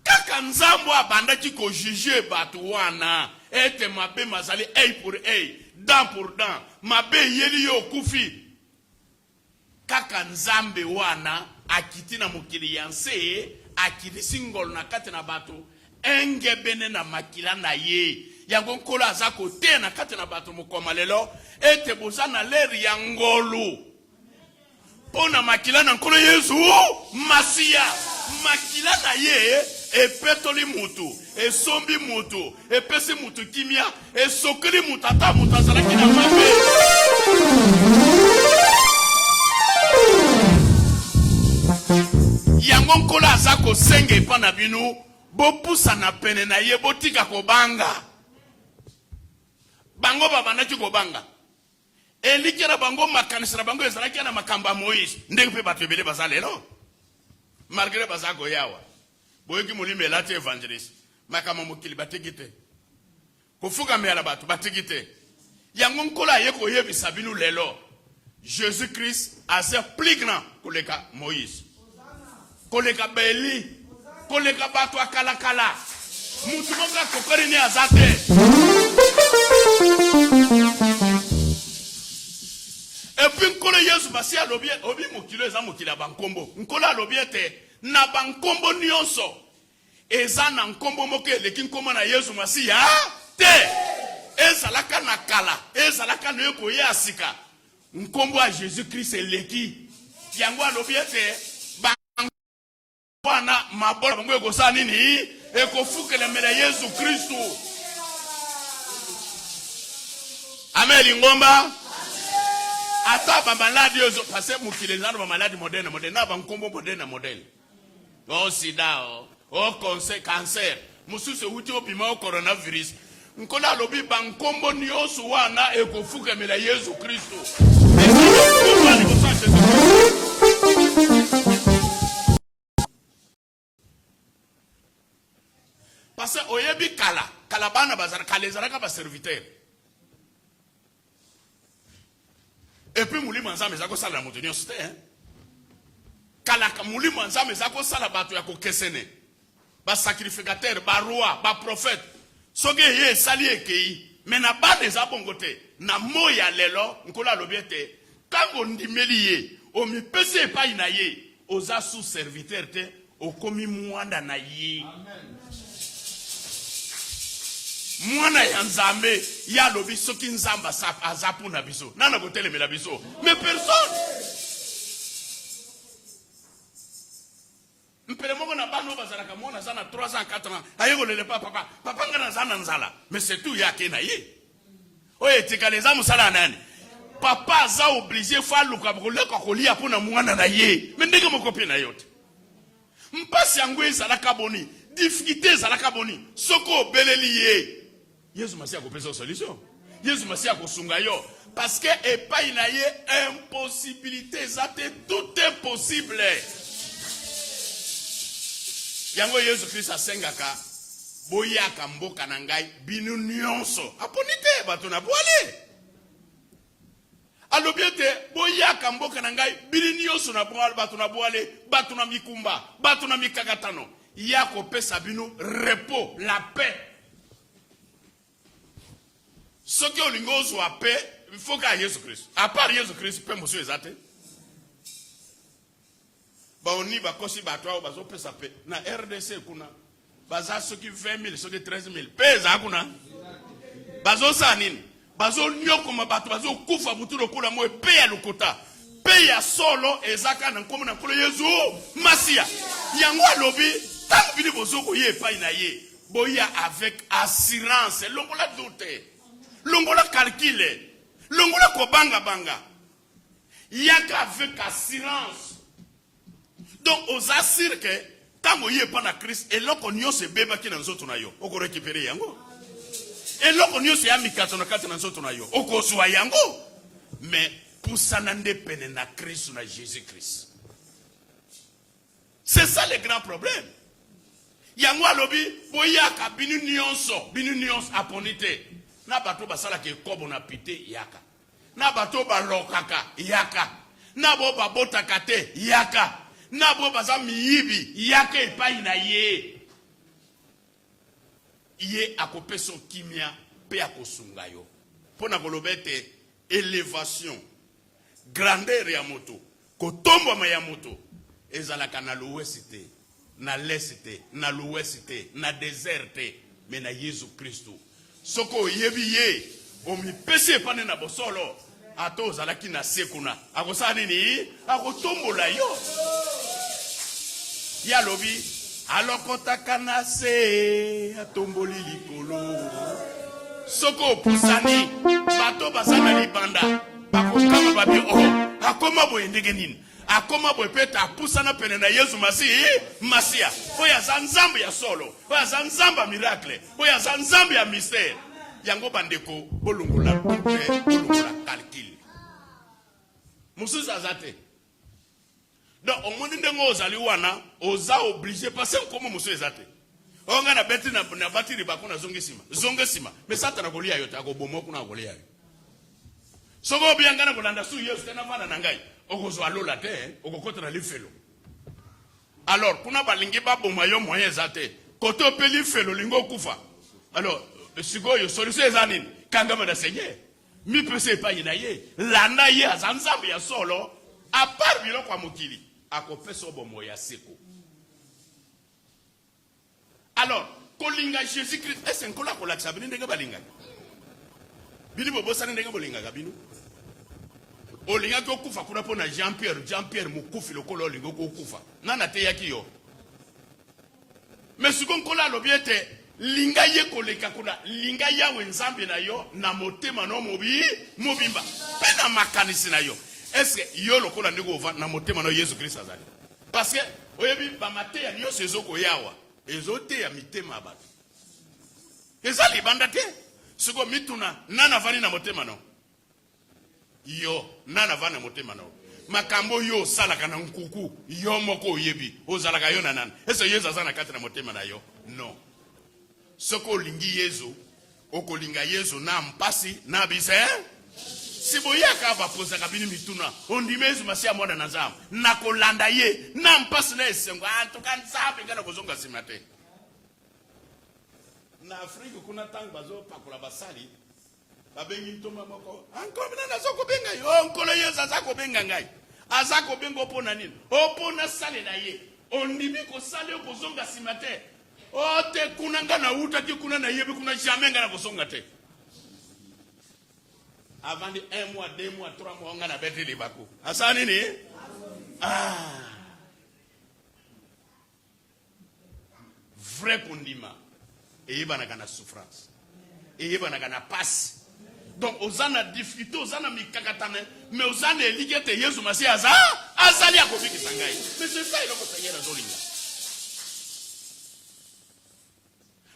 Kaka nzambo abandaki ko juger batu wana ete mabe mazali œil pour œil, dent pour dent, mabe yeli yo kufi. Kaka nzambe wana akiti na mukili yanse, akiti singol na kati na batu engebene na makila na ye. Yango nkolo azako te na kati na batu mukoma lelo ete bozana leri ya ngolu. Pona makila na nkolo Yesu Masiya makila na ye epetoli mutu esombi mutu epesi mutu kimia esokeli mutu ata mutu azalaki na mabe. Yango nkolo azako senge epa na binu bopusa na pene na ye botika kobanga. Bango babandaki kobanga. Elikera bango makanisera bango ezalaki na makamba Moïse. Ndenge pe bato ebele baza lelo. Malgré bazako yawa. Boyeki molime elati evangeliste. Makama mokili batiki te. Kofuka me ala bato batiki te. Yango nkolo ayeko yebisa binu lelo. Jésus-Christ aza plus grand koleka Moïse. Koleka Beli. Koleka bato akalakala. Mutu moka kokori ni azate. Et puis nkolo Yesu Masiya lobi obi mokilo eza mokila bankombo. Nkolo alobi ete na bankombo nyonso eza na nkombo moko eleki nkombo na Yesu Masiya te. Ezalaka na kala, ezalaka na yoko ya sika. Nkombo a Jésus-Christ eleki. Yango alobi ete bana mabola bango ekosa nini? Ekofukela mela Yesu Kristo. Amen lingomba. Ata ba maladi ozo parce que mukile nalo ba maladi moderne na ba nkombo moderne. Oh sida oh cancer. Mususu uti obima o coronavirus. Nkola lobi ba nkombo nyoso wana ekofuka mela Yesu Kristo. Parce que oyebi kala bana bazara kalezaraka ba serviteur. Et puis mulimo nzambe zako sala moto nyonso te hein. Kalaka mulimo nzambe zako sala bato ya kokesene. Ba sacrificateur, ba roi, ba prophète. Soge ye sali ekei, mais na ba des abongote. Na moya lelo, nkola lobiete. Kango ndimeli ye, o mi pese pa ina ye, oza sous serviteur te, o komi mwanda na ye. Amen. Mwana ya nzambe ya lobi soki nzamba azapu na biso nana kotelemela biso mais personne mpele moko na bano bazalaka mona za na 3 ans 4 ans ayeko lele papa ngana za na nzala mais c'est tout yake na ye oye tikaleza musala nani papa za obligé fa luka koleka kolia pona mwana na ye mais ndenge mokopi na yote mpasi yango ezalaka boni difficulté ezalaka boni soko beleli ye Yesu Masiya kopesa solution. Yesu Masiya kosunga yo parce que epai na ye impossibilité zate tout est possible. Yango Yesu Christ asengaka boyaka mboka na ngai binu nyonso. Aponite bato na boale. Alobiete boyaka mboka na ngai binu nyonso na boale bato na boale, bato na mikumba, bato na mikakatano. Yako pesa binu repos, la paix. Ce qui est au soit paix, il faut qu'il y ait Jésus-Christ. À part Jésus-Christ, paix, monsieur, exact. On y va, si on va paix, ça paix. Na RDC, baza ceux qui 20 000, ceux qui 13 000. Paix, ça, bazo sanin. Bazo nyoko, bazo kufa, butu, le kula, moi, paix à l'okota. pe ya solo ezaka na nkombo na nkolo Yesu Masia. Yango alobi tango bini bozoko ye epai na ye boya avec assurance, longola doute, longola calcule, longola kobanga banga. Yaka avec assurance. Donc aux assure que quand vous n'êtes pas dans Christ, et là qu'on y a ce bébé qui est dans notre nayo, on peut récupérer yango. Et là qu'on y a ce amicats dans notre nayo, on peut soit yango. Mais pour ça n'ande peine na Christ ou na Jésus-Christ. C'est ça le grand problème. Yango alobi boyaka binu nyonso aponite. Na bato basala ke kobo na pité yaka. Na bato ba lokaka yaka. Na bo ba botaka te yaka. Na bo baza miyibi yaka epai na ye. Ye akopeso kimia pe akosunga yo. Pona kolobete élévation, grandeur ya moto, kotomba ya moto ezalaka na l'ouest te, na l'est te, na l'ouest te, na désert te, mais na Jésus Christ. Soko yebi ye, omi pese pane na bosolo, ato zalaki na sekuna. Akosa nini? Akotombola yo. Ya lobi, alokotaka na se, atomboli likolo. Soko pusani, bato basana libanda, bakokama babi oh, akoma boye ndenge nini? Akoma boye peta pusana pene na Yesu Masia. Oya zanzambe ya solo, oya zanzamba miracle, oya zanzambe ya mystère. Yango bandeko bolungula doute, bolungula calcul. Mususu azate. Donc au monde ndengo ozali wana, oza obligé parce que comme mususu ezate. Onga na beti na batiri bakuna zonge sima. Mais sata na kolia yote akobomo kuna kolia yo. Soko bianga na kolanda su Yesu tena vana na ngai. Okozo alola te, okokota na lifelo. Alors kuna balingi baboma yo moyen zate. Koto pe lifelo lingo kufa. Alors sikoyo solution ezanini? Kangama da Seigneur. Mi pese pa yina ye. Landa ye azanzambe ya solo. A part bilo kwa mokili. Akopeso bomo ya seko. Alors, kolinga Jésus-Christ, est-ce que kola kola sabini ndenge balinga? Bini bobo sana ndenge bolinga kabinu? Olinga ko kufa kuna pona Jean-Pierre mukufi lokolo olinga ko kufa. Nana te yaki yo. Mais sukon kola lobiete linga ye koleka kuna linga ya wenzambe na yo na motema no mobimba. Pena makanisi na yo. Est-ce que yo lokola ndego ova na motema no Jésus Christ azali? Parce que oyebi ba mateya nyo sezoko yawa. Ezote ya mitema abatu. Ezali bandate. Suko mituna nana vani na motema no. Yo nana vani na motema no. Makambo yo salaka na nkuku. Yo moko yebi. Ozalaka yo na nana. Eso yezu azana kati na motema na yo. No. Soko lingi yezu. Oko linga yezu na mpasi na bise. Siboyaka bapoza kabini mituna. Ondimezu Masia mwana na zamu. Na kolanda ye. Na mpasi na esengo. Antuka nzabe ngana kuzonga simate. Na Afrika kuna tangu bazo pakula basali. Babengi ntoma moko. Anko mina nazoko benga yo. Nkolo Yesu azako benga ngai. Azako benga opona nini? Opona sale na ye. Ondimi ko sale yo kuzonga simate. Ote kuna ngana uta ki kuna na yebe kuna jamais ngana kuzonga te. Avant de 1 mois, 2 mois, 3 mois, on a bêté les bakou. Asani ni? Ah. Vrai kondima. Et il y a souffrance. Et il y a passe. Donc, aux ana difficulté, aux ana mikakatane, mais aux ana éligate, Yesu Masia aza, azali akobi ki sangai. Mais c'est ça, il a conseillé la zolinga.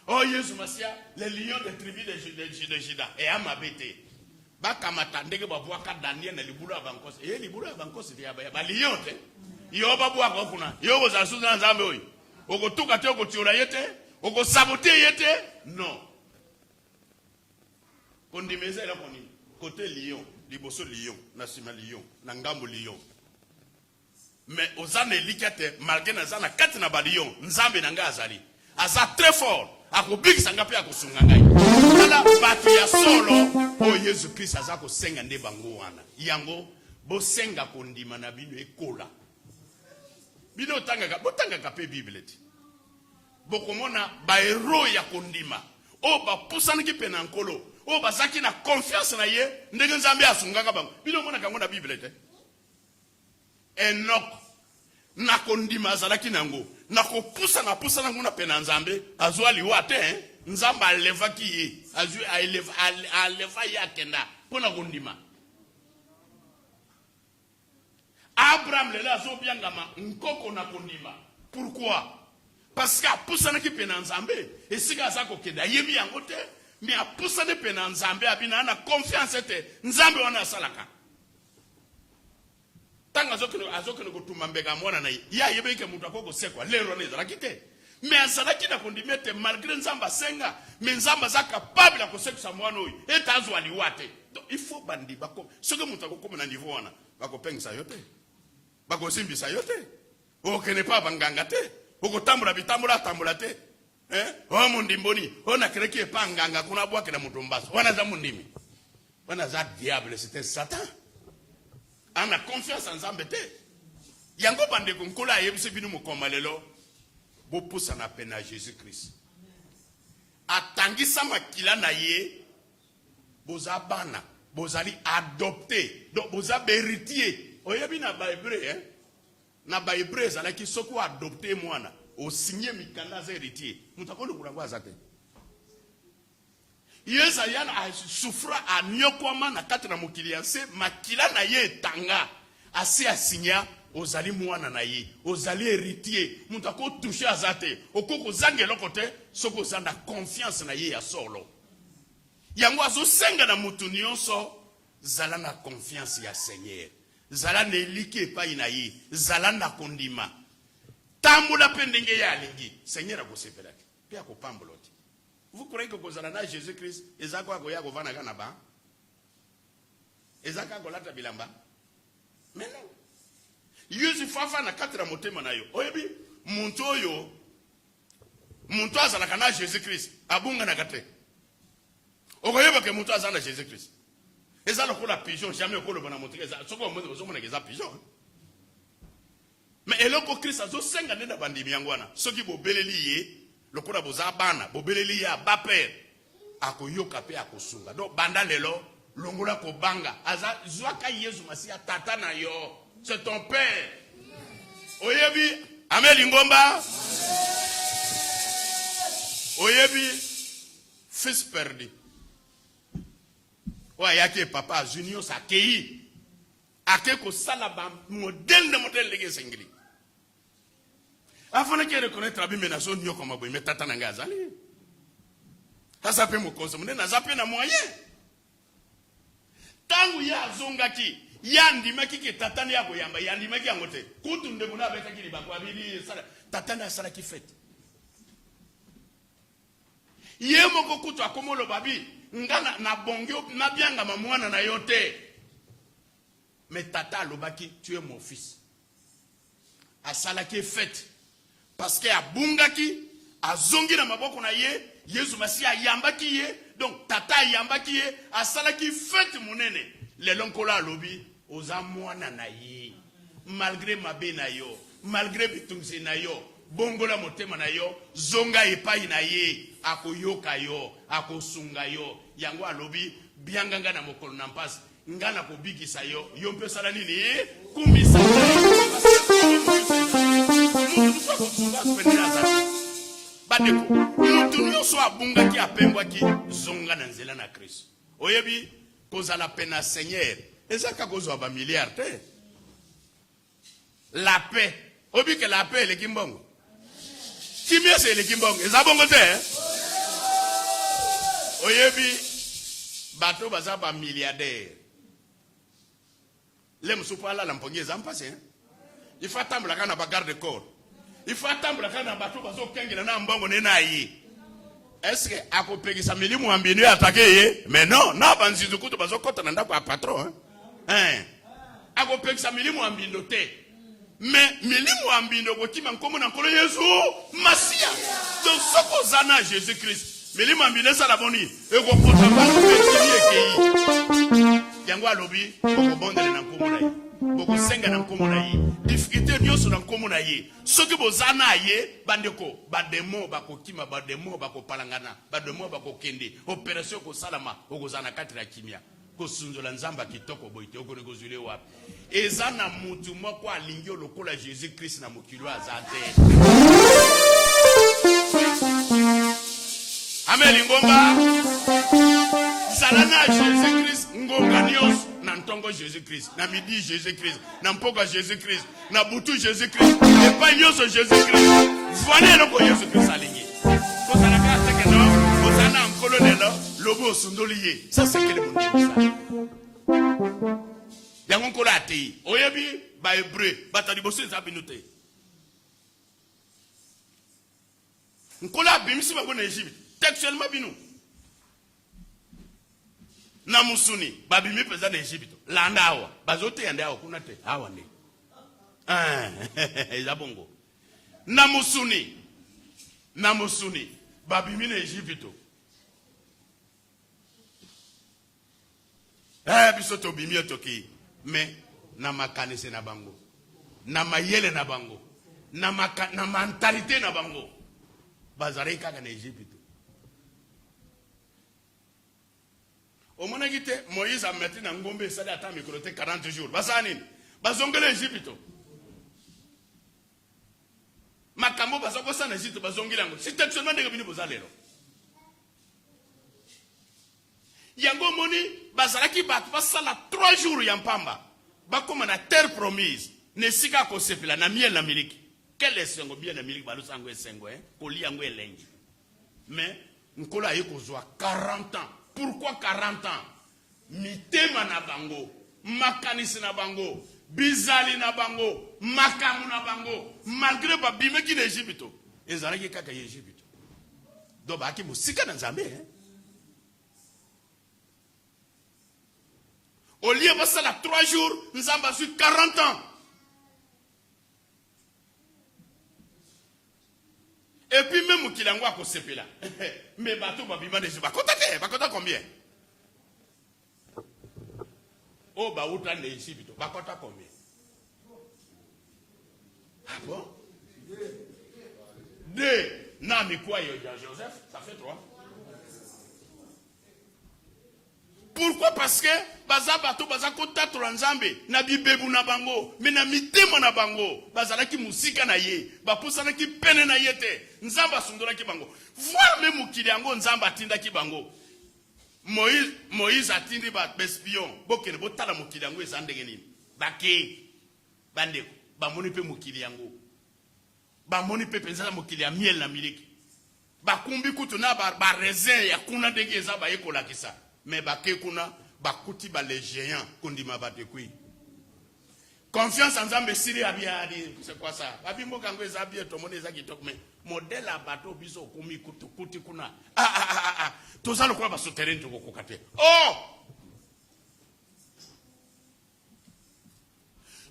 Oh, Yesu Masia, les lions des tribus de Juda, et Amabete. Bakamata ndenge babwaka Daniel na libulu abankosi libulu abankosi ya ba lion te yo babwaka kuna yo kozasuza na nzambe oyi okotuka te okotiola yete okosabote yete non kondimeza ela koni côté lion liboso lion na sima lion na ngambo lion mais ozana elikate malgré na zana kati na ba lion nzambe na nga azali aza très fort akobikisa nga pe akosunga ngai ala batu ya solo o Yesu Christ azako senga nde bango wana yango bo senga kondima na bino ekola bino botanga ka pe Bible ti bokomona ba hero ya kondima o ba pusana ki pena nkolo o bazaki na confiance na ye ndenge nzambe asungaka bango bino mona kango na Bible te Enoch na kondima azalaki nango na kopusa na pusa nango na pena nzambe azwa liwa te nzamba alevaki ye azwi aleva ye akenda pona kondima. Abraham lelo azobiangama nkoko na kondima. Pourquoi? Parce que apusana ki pena nzambe esika azako kenda yebi yango te mais apusana pena nzambe abina na confiance te nzambe wana asalaka. Tanga azokene kutuma mbega mwana na ya yebeke mutu akoko sekwa lero neza lakite mais azalaki na kondimete malgré nzamba senga mais nzamba za capable ya kosekisa mwana oyo eta azwa liwate. Donc il faut bandi bako soki mutu akokoma na niveau wana bako pengisa yote bako simbisa yote okene pa banganga te okotambula bitambula tambula te o mundimboni ona kreki pa nganga kuna bwake na mutu mbaso wana za mundimi wana za diable c'était Satan. On a confiance en Nzambe te. Yango bande konkola yebise binu mukoma lelo. Bo pousa na pena Jésus Christ. Atangisa makila na ye. Boza bana, bozali adopté. Donc boza héritier. Oyebi na ba hébreu na ba hébreu zalaki soko adopté mwana. O signé mikanda za héritier. Mutakolo kurangwa zate. Yeza yana a souffra a nyokwama na kati na mokilianse makila na ye tanga asi asinya ozali mwana na ye ozali héritier mutako toucher azate okoko zangelo kote soko zanda confiance na ye ya solo yango azo senga na mutu nyonso zala na confiance ya Seigneur zala nelike pa ina ye zala na kondima tambula pendenge ya alingi Seigneur akosepelaki pe akopambolo. Vous croyez que vous avez Jésus-Christ, et ça quoi goya govana ganaba? Et ça quoi golata bilamba? Mais non. Yuzi fafa na katira motema na yo. Oyebi muntu yo muntu azalaka na Jésus-Christ abunga na kate. Okoyeba ke muntu azala na Jésus-Christ. Et ça lokola pigeon jamais okolo bona motika za soko mo zo mona keza pigeon. Mais eloko Christ azo senga nda bandimi yangwana. Soki bo beleli ye lokola boza bana bobeleli ya baper akoyoka pe akosunga donc banda lelo longola ko banga aza zwaka Yesu Masia tata na yo c'est ton père oyebi ameli ngomba oyebi fils perdu wa yake papa junior sakei akeko sala ba modèle de modèle lege sengili. Afin de reconnaître la Bible, mais il y a comme mais tata na ngazali. Ça peut me consommer, na zape na moyen. Tangu ya zongaki, yandi maki ki tata ya boyamba, yandi maki angote. Kutu ndebuna beka ki libakwa bili sala tata na sala ki fete. Yemo ko kutu akomolo babi, ngana na bongyo na bianga mamwana na yote. Mais tata lobaki, tu es mon fils. Asala ki fete. Parce que abungaki azongi na maboko na ye Yesu Masia yambaki ye donc tata yambaki ye asalaki fête monene le lonkola lobi oza mwana na ye malgré mabe na yo malgré bitungsi na yo bongola motema na yo zonga epai na ye akoyoka yo akosunga yo yango alobi bianganga na mokolo na mpasi ngana ko bigisa yo yo mpe sala nini kumbisa badeko mutu nyonso abungaki apengwaki zonga na nzela na Kristo oyebi kozala pena Seigneur ezaka kozwa ba milliard te la paix obi que la paix eleki mbongo kimia se eleki mbongo eza bongo te oyebi bato baza ba milliardaire le msupala la mpongi eza mpase il faut attendre kana ba garde corps il faut attendre kana bato bazo kengela na mbongo nena yi est-ce que akopegisa milimu ambinu atake ye mais non na banzizu kuto bazo kota na ndako ya patron akopegisa milimu ambindo te mais milimu ambindo kotima nkomo na nkolo Yesu Masia donc soko zana Jésus Christ milimu ambindo sala boni ekopota ba petini ekei yango alobi okobondele na nkomo na ye boko senga na nkomo na ye difficulté nyonso na nkomo na ye soki bozana ye bandeko bademo bakokima bademo bakopalangana bademo bakokende opération ko salama okozana kati na kimia kosunzola nzamba kitoko boite okone kozule wapi eza na mutu moko alingi lokola Jésus Christ na mokili azate Amen ngomba zalana Jésus Christ ngonga nyos na ntongo Jésus Christ na midi Jésus Christ na mpoka Jésus Christ na butu Jésus Christ et pas nyos Jésus Christ voyez le ko Jésus Christ alingi ko salaka tekeno ko sana nkolo lelo lobo sundoliye ça c'est quel monde ça yango nkolo ati oyebi ba hébreu batali bosu za binute nkolo abimisi ba na Egypte textuellement binu na musuni babimi peza na Egypte landa awa bazote yande awa kuna te awa ne eza bongo na musuni babimi na Egypte biso to bimi toki me na makanise na bango na mayele na bango na mentalité na bango bazare kaka na Egypte. Au moment où Moïse a mis dans Ngombe, ça a été 40 jours. Bazanine, bazongele Egypte. Makambo bazoko sa na Egypte bazongela ngo. Si textuellement ndenge bini bozalelo. Yango moni bazalaki bat basala 3 jours ya mpamba. Bakoma na terre promise. Ne sika ko sepela na miel na miliki. Quel esengo bien na miliki balusango esengo Koli yango elengi. Mais nkola ayeko zwa 40 ans. Pourquoi 40 ans? Mitema na bango, makanisi na bango, bizali na bango, makamu na bango, malgré babime ki na Egypte. Ezalaki kaka ya Egypte. Do ba ki musika na Nzambe Au lieu de ça, 3 jours, nous avons eu 40 ans. Et puis même qu'il a encore sepé là. Mais bateau babima de Juba. Bakota combien? Oh bah outan de ici bito. Bakota combien? Ah bon? 2. Non mais quoi Joseph? Ça fait 3. Pourquoi? Parce que baza bato baza kota tranzambe na bibebu na bango mais na mitemo na bango bazala ki musika na ye bapusana ki pene na yete nzamba sundola ki bango voir même mukili yango nzamba atinda ki bango Moïse atindi ba espion bokene botala mukili yango ezandenge nini bake bandeko bamoni pe mukili yango bamoni pe penza mukili ya miel na miliki bakumbi kutu na ba raisin ya kuna ndenge ezaba yekola kisa. Mais bake kuna bakuti ba les géants kondima batekui. Confiance en Nzambe siri abiadi c'est quoi ça? Abimbo kango ezabie to mone ezaki tok mais modèle a bateau biso kumi kuti kuna. Toza lokwa ba souterrain to kokate. Oh!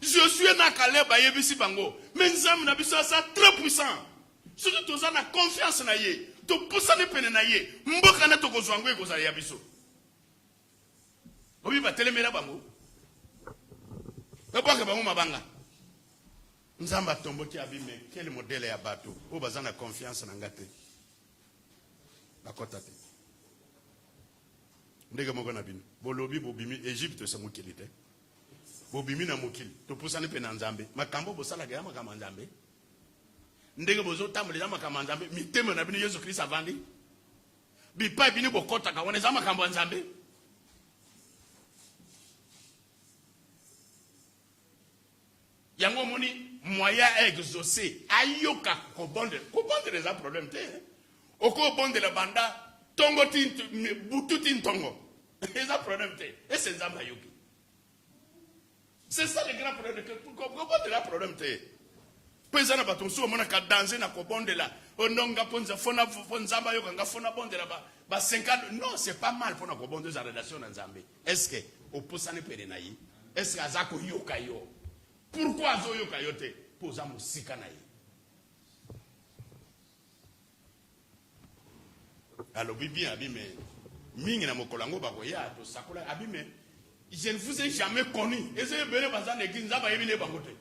Je suis na Kaleba yebisi bango. Mais Nzambe na biso ça très puissant. Surtout toza na confiance na ye. To pusane pene na ye. Mboka na to kozwango ekozala ya biso. Obi batelemela bango. Epaka bango mabanga. Nzamba tomboki abime quel modèle ya bato. O bazana confiance na ngate. Bakota te. Ndenge moko na bino. Bolobi bobimi Egypte se mokili te. Bobimi na mokili. To pusana pe na Nzambe. Makambo bosala ga makama Nzambe. Ndenge bozo tamboleza makama Nzambe. Mitemo na bino Yesu Christ avandi. Bipa bino bokota ka woneza makambo Nzambe. Yango moni moyen exaucé ayoka kobonde les problèmes te oko bonde la banda tongo tin butu tin tongo les problèmes te et c'est Nzamba yoki c'est ça le grand problème que kobonde la problème te pesa na bato so mona ka danser na kobonde la ononga ponza fona Nzamba yoka nga fona bonde la ba 50 non c'est pas mal pour na kobonde za relation na Nzambe est-ce que opusane pere na yi est-ce que azako yoka yo. Pourquoi Zoyo Kayote posa musika na ye? Alors bibi abime mingi na mokolango bakoya to sakola abime je ne vous ai jamais connu. Et c'est bene bazan église nzamba yebine bangote.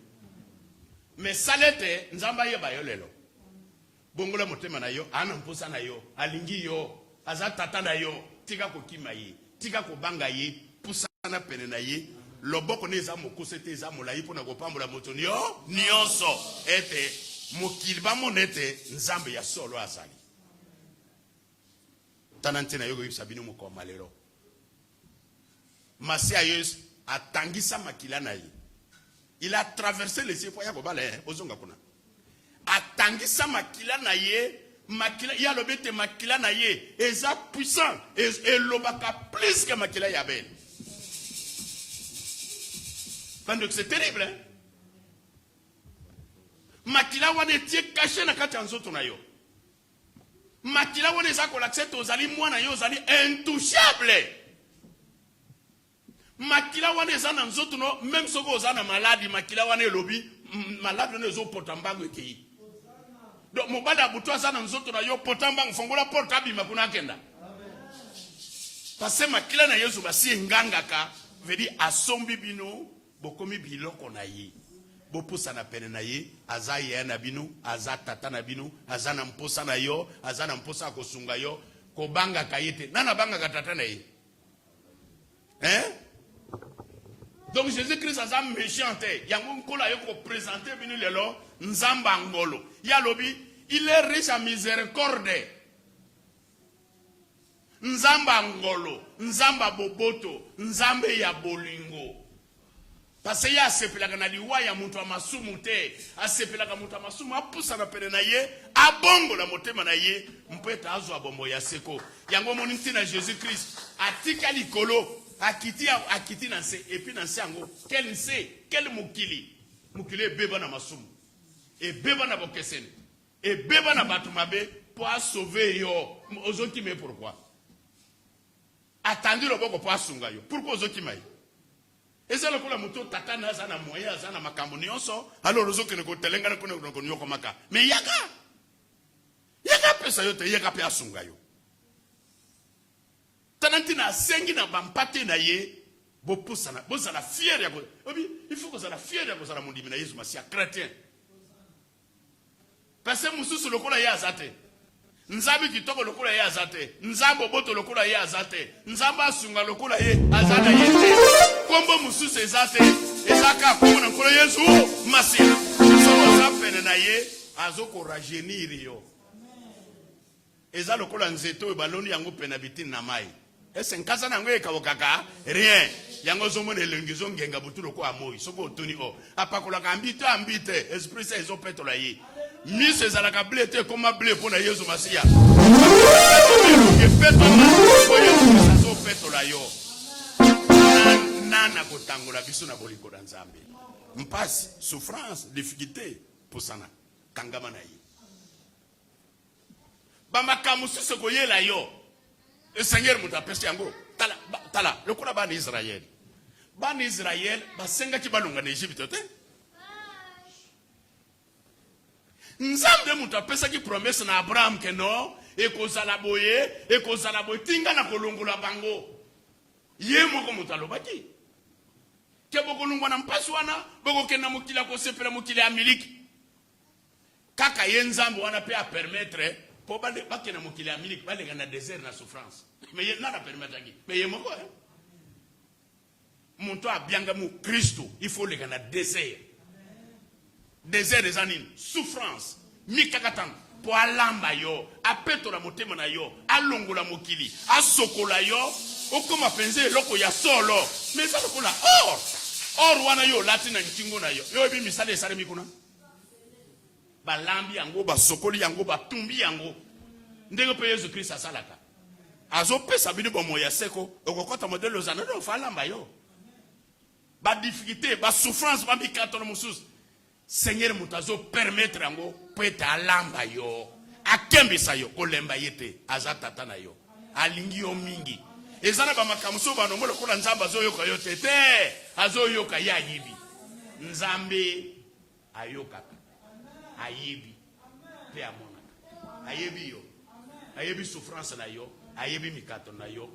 Mais salete nzamba ye bayolelo. Bongola motema na yo ana mposa na yo alingi yo azatata na yo tika kokima ye tika kobanga ye na pene na ye loboko ne eza mokuse te eza molai mpona kopambola moto nyonso ete mokili bamona ete nzambe ya solo azali. Tana ntina yo koyebisa bino mokoma lelo Masia Yesu atangisa makila na ye. Il a traversé les cieux pour ya kobala bozonga kuna. Atangisa makila na ye, makila ya lobete makila na ye, eza puissant et lobaka plus que makila ya belle. Donc c'est terrible hein. Makila wane tie caché na kati ya nzoto na yo. Makila wane eza kolakse ozali mwana yo ozali intouchable. Makila wane eza na nzoto no même soko ozana maladi makila wane lobi malade ne zo potambango ekei. Donc mobada buto eza na nzoto na yo potambango fongola porta abima kuna kenda. Parce que makila na Yesu basi ngangaka vedi asombi bino bokomi biloko na ye. Bopusa na pene na ye aza ye na bino aza tata na bino aza na mposa na yo aza na mposa kosunga yo kobanga kayete nana banga katata na ye. Hein? Donc Jésus-Christ a méchant. Yango kola yoko présenter binu lelo nzamba ngolo. Ya lobi, il est riche à miséricorde. Nzamba ngolo, nzamba boboto, nzambe ya bolingo. Parce que ya sepelaka na liwa ya mutu amasumu te, asepelaka mutu amasumu apusa na pene na ye, abongo na motema na ye, mpeta azo abombo ya seko. Yango moniti na Jésus-Christ, atika likolo. Akiti nanse et puis nanse ango quel mukili beba na masumu et beba na bokesene et beba na batumabe pour sauver yo ozoki me pourquoi attendu le boko pour asunga yo pourquoi ozoki mai eza lokola muto tata na za na moya za na makambo nyonso alors ozoki ne ko telenga na ko nyoko maka mais yaka pesa yo te yaka pe asunga yo. Tanantina sengi na bampate na ye bopusana bozala fier ya ko obi il faut que ça la fier ya ko ça la mondimi na Yesu masia chrétien parce que mususu lokola ya azate nzabi kitoko lokola ya azate nzambo boto lokola ya azate nzamba asunga lokola ye azana ye kombo mususu ezate ezaka ko na kola Yesu masia so za pene na ye azoko rajeunir yo eza lokola nzeto baloni yango pena bitini na mai. Est-ce que ça n'a pas rien? Yango zomo ne lengizo ngenga butulu ko amoi soko toni o apakola kambite ambite esprit ça ils ont pété la ye mise za la blete comme blé pour na Yesu masia ke pété ko Yesu zo pété la yo nana ko tangola biso na boliko da nzambe mpasi souffrance difficulté pour sana kangama na ye bamba kamusu ko yela yo. Le Seigneur m'a peste yango tala le kula bani Israël basenga ki balunga na Egypte te nzambe muta pesa ki promesse na Abraham ke no ekozala boye tinga na kolongola bango ye moko mutalobaki ke bokolungwa na mpasi wana bokokenda mokila ko sepela mokila amiliki kaka ye nzambe wana pe a permettre pour bale bakena mokili amiliki bale na désert na souffrance mais il n'a pas permettre qui mais il moko hein monto abianga mu Christo il faut le na désert des années souffrance mikakatan pour alamba yo apeto la motema na yo alongola mokili asokola yo okoma penze loko ya solo mais ça lokola or wana yo latina ntingo na yo yo bi misale sare mikuna balambi yango basokoli yango batumbi yango ndenge pe Yesu Christ asalaka azo pesa bino bomo ya seko okokota modelo zana do falamba yo ba difficulté ba souffrance ba mikato no mususu Seigneur mutazo permettre yango peta alamba yo akembisa yo kolemba yete azatata na yo alingi yo mingi ezana ba makamuso ba nomolo kola nzamba zo yoka yo tete azo yoka ya yibi nzambe ayoka ayebi pe amona ayebi yo ayebi souffrance na yo ayebi mikato na yo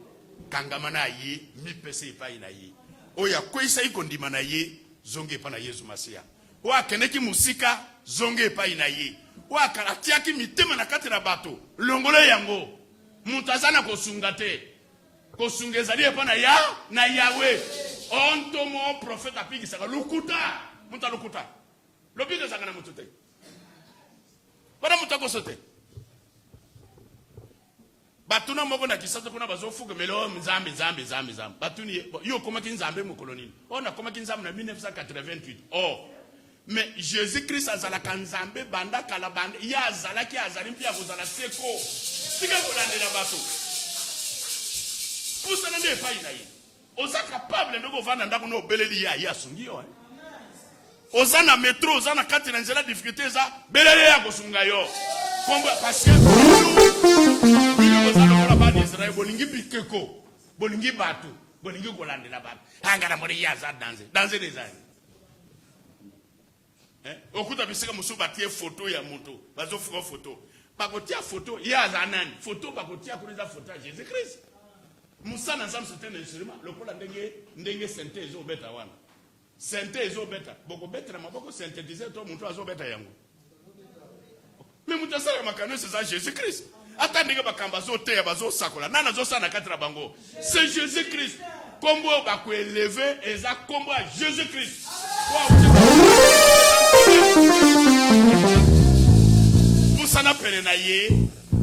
kangama na ye mi pese epai na ye oya kwesa ikondima na ye zonge epai na Yesu masia oya keneki musika zonge epai na ye oya karatiaki mitema na kati na bato longole yango mutu aza na kosunga te kosunga ezali epai na Yawe On tomo prophète apiki saka lukuta. Muta lukuta. Lobika saka na mutute. Bana mutako sote. Batuna moko na kisasa kuna bazofuga melo nzambe. Batuni yo koma kinzambe mu koloni. On a koma kinzambe na 1988. Oh. Mais Jésus-Christ azalaka nzambe banda kala banda ya azalaki azali mpia kozala seko. Sika kolandela bato. Pusa na nde fayi na ye. Oza capable ndoko vana ndako no beleli ya sungiyo. Oza na metro, oza na kati na nzela difficulté za beleli ya kosunga yo. Kombo parce Israël bolingi bikeko bolingi batu bolingi kolandela batu angana mori yaza danser des années okuta bisika musu batie photo ya moto bazo fuka photo bakotia photo yaza nani photo bakotia kuliza photo ya Jésus Christ musa na nzambe c'était un instrument lokola ndenge synthèse ezo beta wana synthèse ezo beta boko betela maboko synthétiser to muntu azo beta yango mais muta sala makano c'est ça Jésus Christ. Attendez bakamba zo te bazo sakola nana zo sana katira bango c'est Jésus Christ kombo ba ko élever eza kombo a Jésus Christ musana pele na ye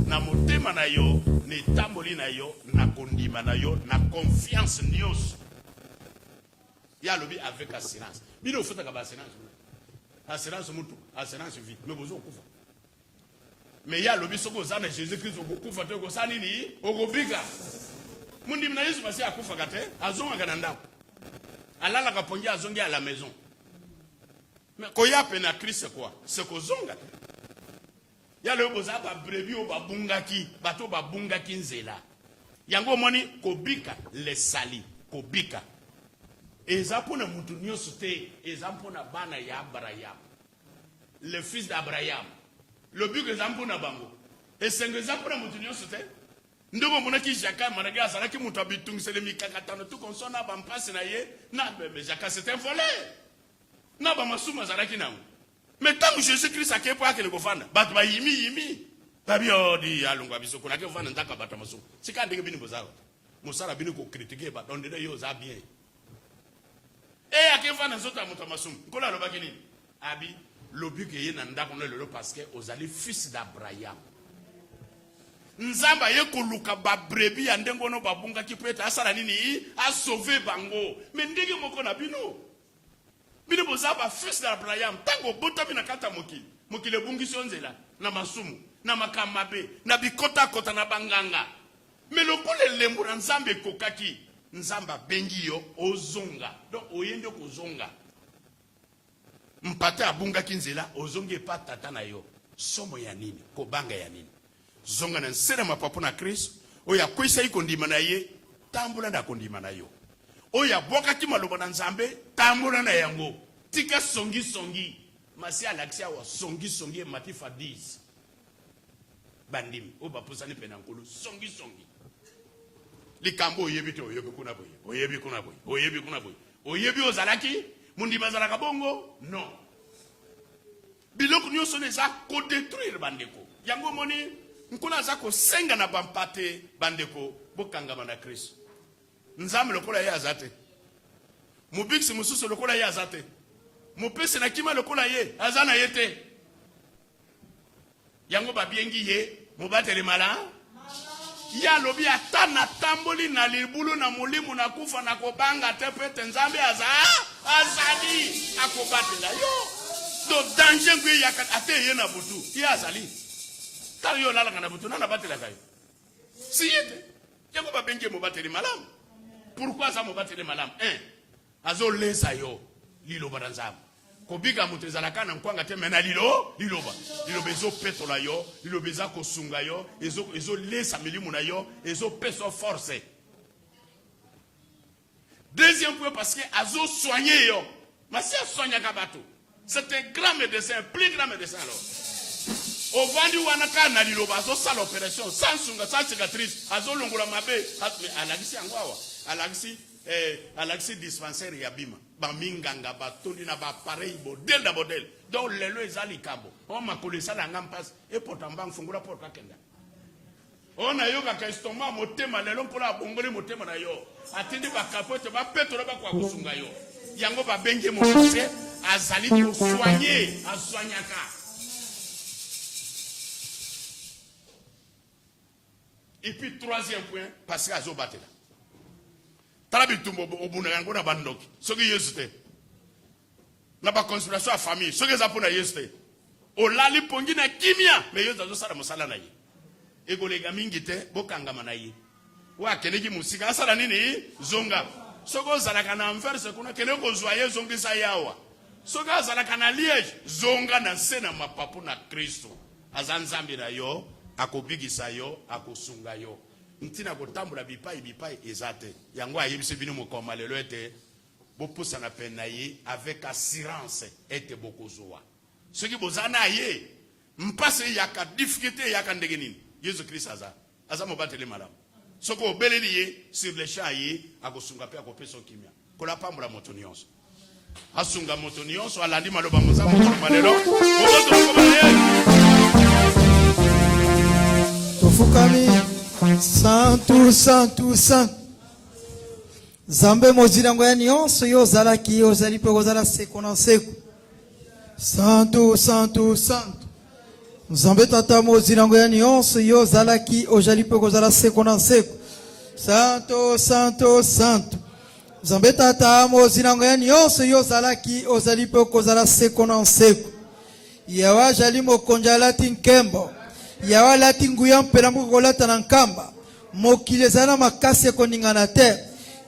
na motema na yo ne tamboli na yo na kondima na yo na confiance nyos ya lobi avec assurance bino futa ka ba assurance mutu assurance vie mais bozo kufa. Mais il y a le bisoko zana Jésus-Christ okufa te ko sanini okobika mundi na Yesu basi akufa kate azonga kananda alala kapongia azongi à la maison mais ko ya pena Christ quoi c'est ko zonga il y a le boza ba brebi o babungaki bato babungaki nzela yango moni kobika les sali kobika ezapona mutu nyoso te ezapona bana ya Abraham le fils d'Abraham. Le but que Zambuna Bango. Et c'est que Zambuna Moutinio c'était. Nous avons dit Jacques Managa, Saraki Moutabitung, c'est le Mikakatano, tout comme ça, n'a pas passé naïe. Non, mais Jacques c'est un volé. Non, pas ma souma Zaraki Nam. Mais tant que Jésus-Christ a quelque part que le gouvernement, Batba Yimi. Tabio dit à l'Ongabiso, qu'on a que Van Daka Batamaso. C'est quand il y a Bozar. Moussara Bino critiqué, mais on est yosa bien. Et à quel fois nous autres à Moutamasum, qu'on a le bagini. Abi. Le but que y nanda qu'on le parce que aux allés fils d'Abraham. Nzamba ye koluka ba brebi andengo no babunga ki peut être asala nini a sauver bango. Mais ndenge moko na bino. Bino bozaba fils d'Abraham tango botabi na kata moki le bungi sonzela na masumu na makamabe na bikota kota na banganga. Mais le kole lembura nzambe kokaki nzamba bengi yo ozonga. Donc oyende ko zonga. Mpate abunga kinzela ozonge pa tata na yo somo ya nini kobanga ya nini zonga na nsera mapapo na Kristo oya kwisa iko ndima na ye tambula na kondima na yo oya boka ki maloba na nzambe tambula na yango tika songi masi alaksia wa songi matifa 10 bandim o bapusani pena nkulu songi likambo oyebi te oyebi kuna boye oyebi ozalaki mundi bazalaka bongo non biloko nyoso neza ko détruire bandeko yango moni nkuna za ko senga na bampate bandeko bokanga na Kristo nzambe lokola ye azate mubiksi mususu lokola ye azate mupese na kima lokola ye azana yete yango babiengi ye mubatele mala ya lobi atana tamboli na libulu na mulimu na kufa na kobanga tepete nzambe azali akobatela yo do danger ngwe yakate ye na butu ya azali ta yo lala na butu na batela kayo si yete yango babenge mubatele malam pourquoi ça mubatele malam azo lesa yo liloba nzambe kobika mutezalaka na nkwanga te mena liloba ezo petola yo liloba eza kosunga yo ezo lesa milimu na yo ezo peso force. Deuxième point parce que azo soigner yo masi soigner kabato c'est un grand médecin plus grand médecin alors au vandi wanaka na liloba azo sala opération sans sunga sans cicatrice azo longola mabe alagisi angwawa alagisi dispensaire ya bima baminganga batondi na ba pareil modèle da modèle donc lelo ezali kabo on ma kolesa na ngampas et pourtant bang fungula porta kenda On a yoga ka estoma motema lelo mpona bongole motema na yo. Atindi ba kapote ba petro ba kwa kusunga yo. Yango ba benge mo se azali ko soigner, asoignaka. Et puis troisième point parce que azo batela. Tarabi tumbo obuna yango na bandoki. Soki yesute. Na ba conspiration à famille, soki za pona yesute. O lali pongi na kimia, mais yo zazo sala mosala na ye. Egolega mingi te bokangama na ye wa keneki musika asala nini zonga soko zalaka na enverse kuna kene ko zoye zongisa yawa soko zalaka na liège zonga na sena mapapu na Kristo azanzambi na yo akobigisa yo akosunga yo ntina kotambula bipai ezate yango ayebise bino mokoma lelo ete bopusa na pena ye avec assurance ete bokozoa soki bozana ye mpase yaka difficulté yaka ndenge nini Jésus Christ aza mobatele malamu. Soko beleli ye sur les champs ye akosunga pe akopeso kimia. Kola pambula moto nyonso. Asunga moto nyonso alandi maloba moza moto malelo. Oboto kobaye. Tofukami santu. Zambe mozilango ya nyonso yo zalaki yo zali pe kozala seko na seko. Santu. Nzambe tata mozilango ya nyonso yo zalaki ojali pe kozala seko na seko. Santo. Nzambe tata mozilango ya nyonso yo zalaki ozali pe kozala seko na seko. Yawa jali mokonja lati nkembo. Yawa lati nguya mpela mkolata na nkamba. Mokile zana makasi koningana te.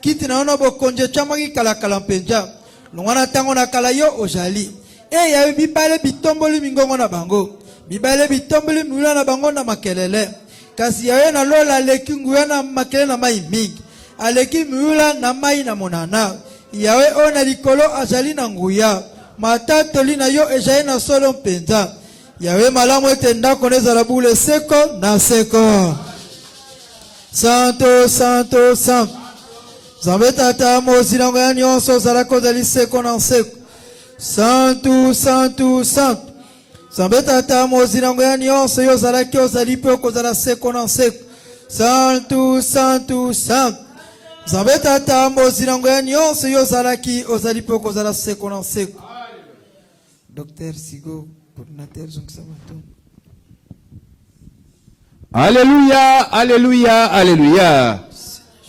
Kiti naona bokonje chamaki kala mpenja. Longwana tango na kala yo ojali. Yawe bibale bitomboli mingongo na bango. Bibale bitomboli mwila na bango na makelele. Kasi yawe na lola leki nguya na makelele na mai mingi. Aleki mwila na mai na monana. Yawe ona likolo ajali na nguya. Matatoli na yo ejaye na solo mpenza. Yawe malamu ete ndako neza la bule seko na seko. Santo. Zambe tata mozilango ya nyonso zalako zali seko na seko. Santo. Zambe tata mozilango ya nyonso yo zalaki ozali pe kozala seko na seko. Santo. Zambe tata mozilango ya nyonso yo zalaki ozali pe kozala seko na seko. Docteur Sigo, coordinateur Zongsabaton. Alléluia.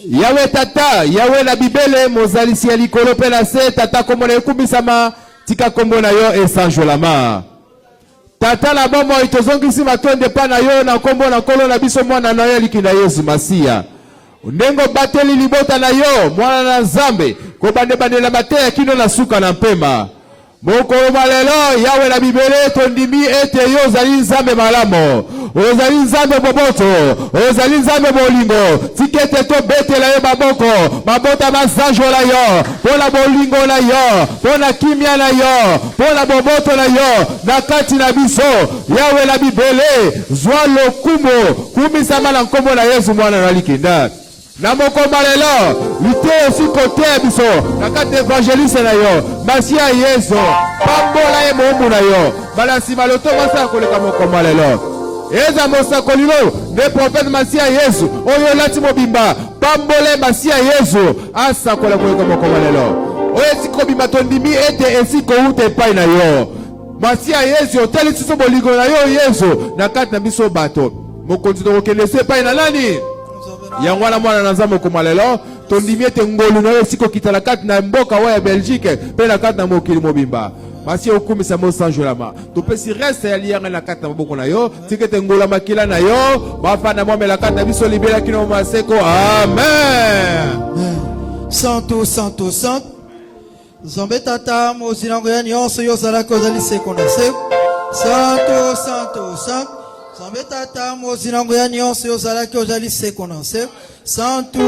Yawe tata, Yawe la bibele, mozalisi ya likolo pe na se, tata komona ekumisama, tika kombo na yo esanjolama. Tata la bomo itozongisi matonde pa na yo na kombo na kolo na biso mwana na yo likina Yesu Masia. Ndengo bateli libota na yo, mwana na Nzambe, ko bande la bateya kino na suka na mpema. Mokolo malelo, Yawe la bibele, tondimi ete yo zali Nzambe malamo. Ozali Nzambe boboto, ozali Nzambe bolingo. Tikete to bete la yo baboko, mabota masanjo la yo, pola bolingo la yo, pola kimia la yo, pola boboto la yo, nakati na biso, Yawe la bibele, zwa lokumo, kumisama na nkombo na Yesu mwana na likinda. Na moko malelo, ite osi kote biso, nakati evangeliste na yo, Masia Yesu, pambola ye moumbu na yo, balasi maloto masa koleka moko malelo. Eza mosa kolilo, ne prophète Masia Yesu, oyo lati mobimba, pambole Masia Yesu, asa koleka moko malelo. Oyo siko bimba tondimi ete esiko ute pai na yo. Masia Yesu, teli tiso boligo na yo Yesu, nakati na biso bato. Mokonzi to kenese pai na nani? Yangwana mwana na Nzambe komalelo, tondimi ete ngolu na yo siko kitala kati na mboka wa ya Belgique, pe na kati na mokili mobimba. Masi okumisa mo sanjolama. Topesi reste ya liyanga na kati na maboko na yo, tikete ngola makila na yo, bafana mwame la kati na biso libela kino maseko. Amen. Santo. Nzambe tata mozilango ya nyonso yo zalaki ozali seko na seko. Santo. Nzambe tata mozilango ya nyonso yo zalaki ozali seko na seko. Santo.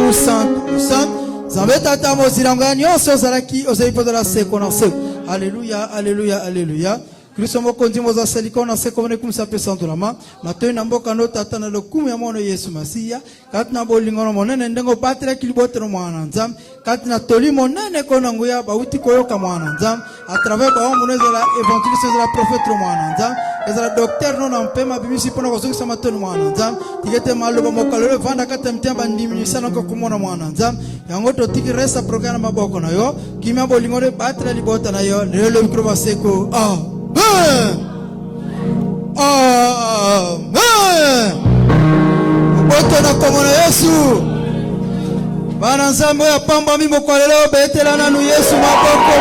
Nzambe tata mozilango ya nyonso yo zalaki ozali kozala seko na seko. Alléluia. Kristo mokonzi moza salika na seko mone kumisa pesa ndolama. Matoi na mboka no tata na lokumu ya mono Yesu Masia. Kati na bolingo no monene ndengo batira kilibote no mwana Nzambe. Kati na toli monene kona nguya bauti koyoka mwana Nzambe. A travers ba omunezo la evangeliste la prophète no mwana Nzambe. ezala docteur non ampema bimisi pona kozongisa matoni mwana nzambe tikete maloba mokalelo vanda kata mtia bandimisa nako kumona mwana nzambe yango totiki resa programme maboko na yo kimia bolingo de battre libota na yo lelo mikro baseko amen boto na komona Yesu bana nzambe ya pamba mi mokalelo betela nanu Yesu maboko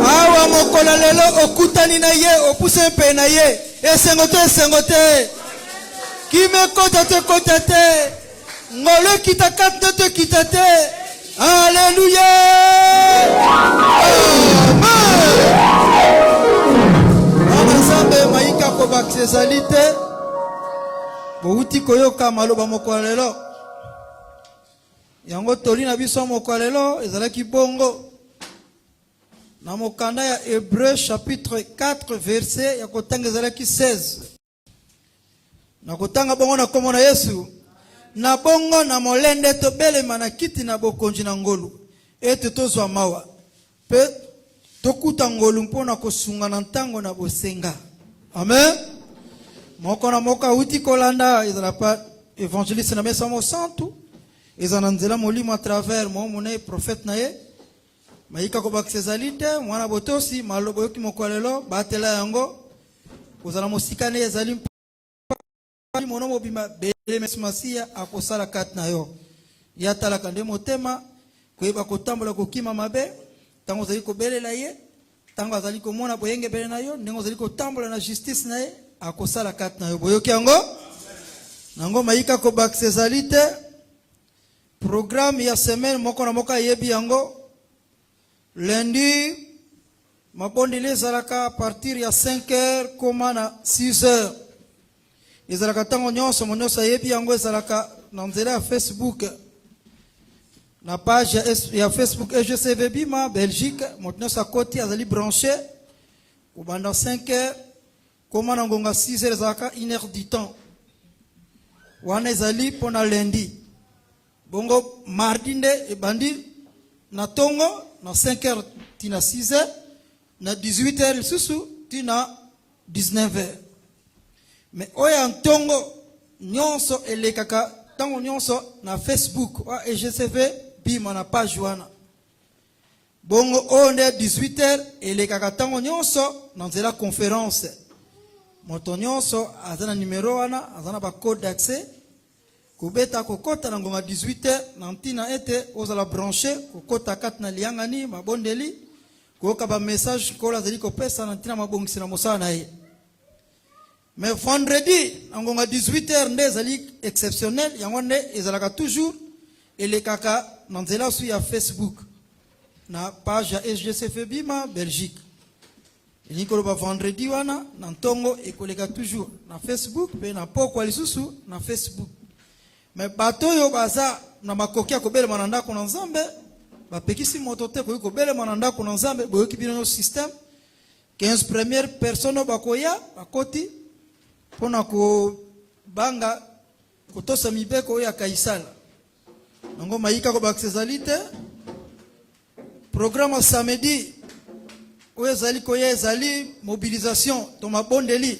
awa mokola lelo okutani na ye opuse mpe na ye esengo te kime kota te ngolo kita kapte te kita te alléluia amen nzambe maika ko bakisezali te bouti koyoka maloba mokola lelo yango toli na biso mokola lelo ezalaki bongo na mokanda ya Hébreu chapitre 4 verset ya kotanga ezalaki 16 na kotanga bongo na komona Yesu na bongo na molende tobelema na kiti na bokonzi na ngolu ete tozwa mawa pe tokuta ngolu mpona kosunga na ntango na bosenga amen moko na moka uti kolanda ezala pa évangéliste na mesa mo santu ezana nzela molimo à travers mo mone prophète na ye maika ko bakisezali te mwana botosi malobo yoki mokolelo batela yango kozala mosikane ezali mono mobima bele mesmasia akosala kat na yo yatala kande motema koyeba kotambola kokima mabe tango zali kobelela ye tango azali komona boyenge bele na yo ndenge zali kotambola na justice na ye akosala kat na yo boyoki yango nango maika ko bakisezali te programme ya semaine moko na moka yebi yango lundi mabondeli ezalaka à partir ya 5h koma na 6h ezalaka ntango nyonso monyoso ayebi yango ezalaka na nzela ya Facebook na page ya Facebook EGCV Bima Belgique moto nyonso akoti azali branché kobanda 5h koma na ngonga 6h ezalaka 1h du temps wana ezali mpona lundi bongo mardi nde ebandi na tongo na 5h tina 6h na 18h susu tina 19h mais oya ntongo nyonso elekaka tango nyonso na Facebook wa EGCV Bima na page wana bongo onde 18h elekaka tango nyonso na nzela conférence moto nyonso azana numero wana azana ba code d'accès kubeta kokota na ngonga 18h na ntina ete ozala branché kokota kat na liangani mabondeli koka ba message kola zali kopesa na ntina mabongisi na mosala na ye mais vendredi na ngonga 18h nde zali exceptionnel yango nde ezalaka toujours elekaka na nzela su ya Facebook na page ya SGCF Bima Belgique elikoloba vendredi wana na ntongo ekoleka toujours na Facebook pe na pokwa lisusu na Facebook mais bato yo baza na makoki ya kobelema na ndako na nzambe bapekisi moto te koyi kobelema na ndako na nzambe boyoki bino système 15 première personne bakoya bakoti mpona kobanga kotosa mibeko oyo ya kaisala nango mayika ko bakisezali te programme samedi oyo ezali koya ezali mobilisation to mabondeli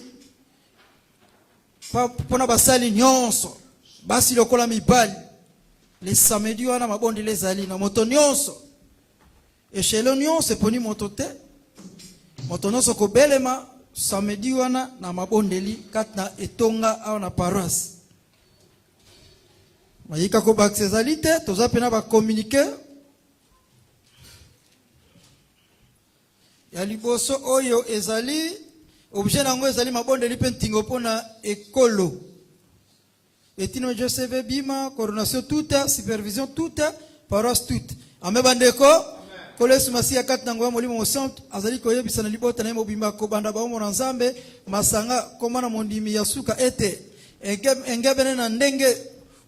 mpona basali nyonso basi lokola mibali les samedi wana mabondeli ezali na moto nyonso echelon nyonso eponi moto te moto nyonso kobelema samedi wana na mabondeli kati na etonga awa na paroisse mayika ko bakisezali te toza pena bakommunike ya liboso oyo ezali objet nango ezali mabondeli mpe ntingo mpona ekolo etino EGCV Bima coordination toute supervision toute paroisse toute ame bandeko kolesu masiya kati nango ya molimo mosantu azali koyebisa na libota na ye mobimba kobanda baomo na nzambe masanga koma na mondimi ya suka ete engebene na ndenge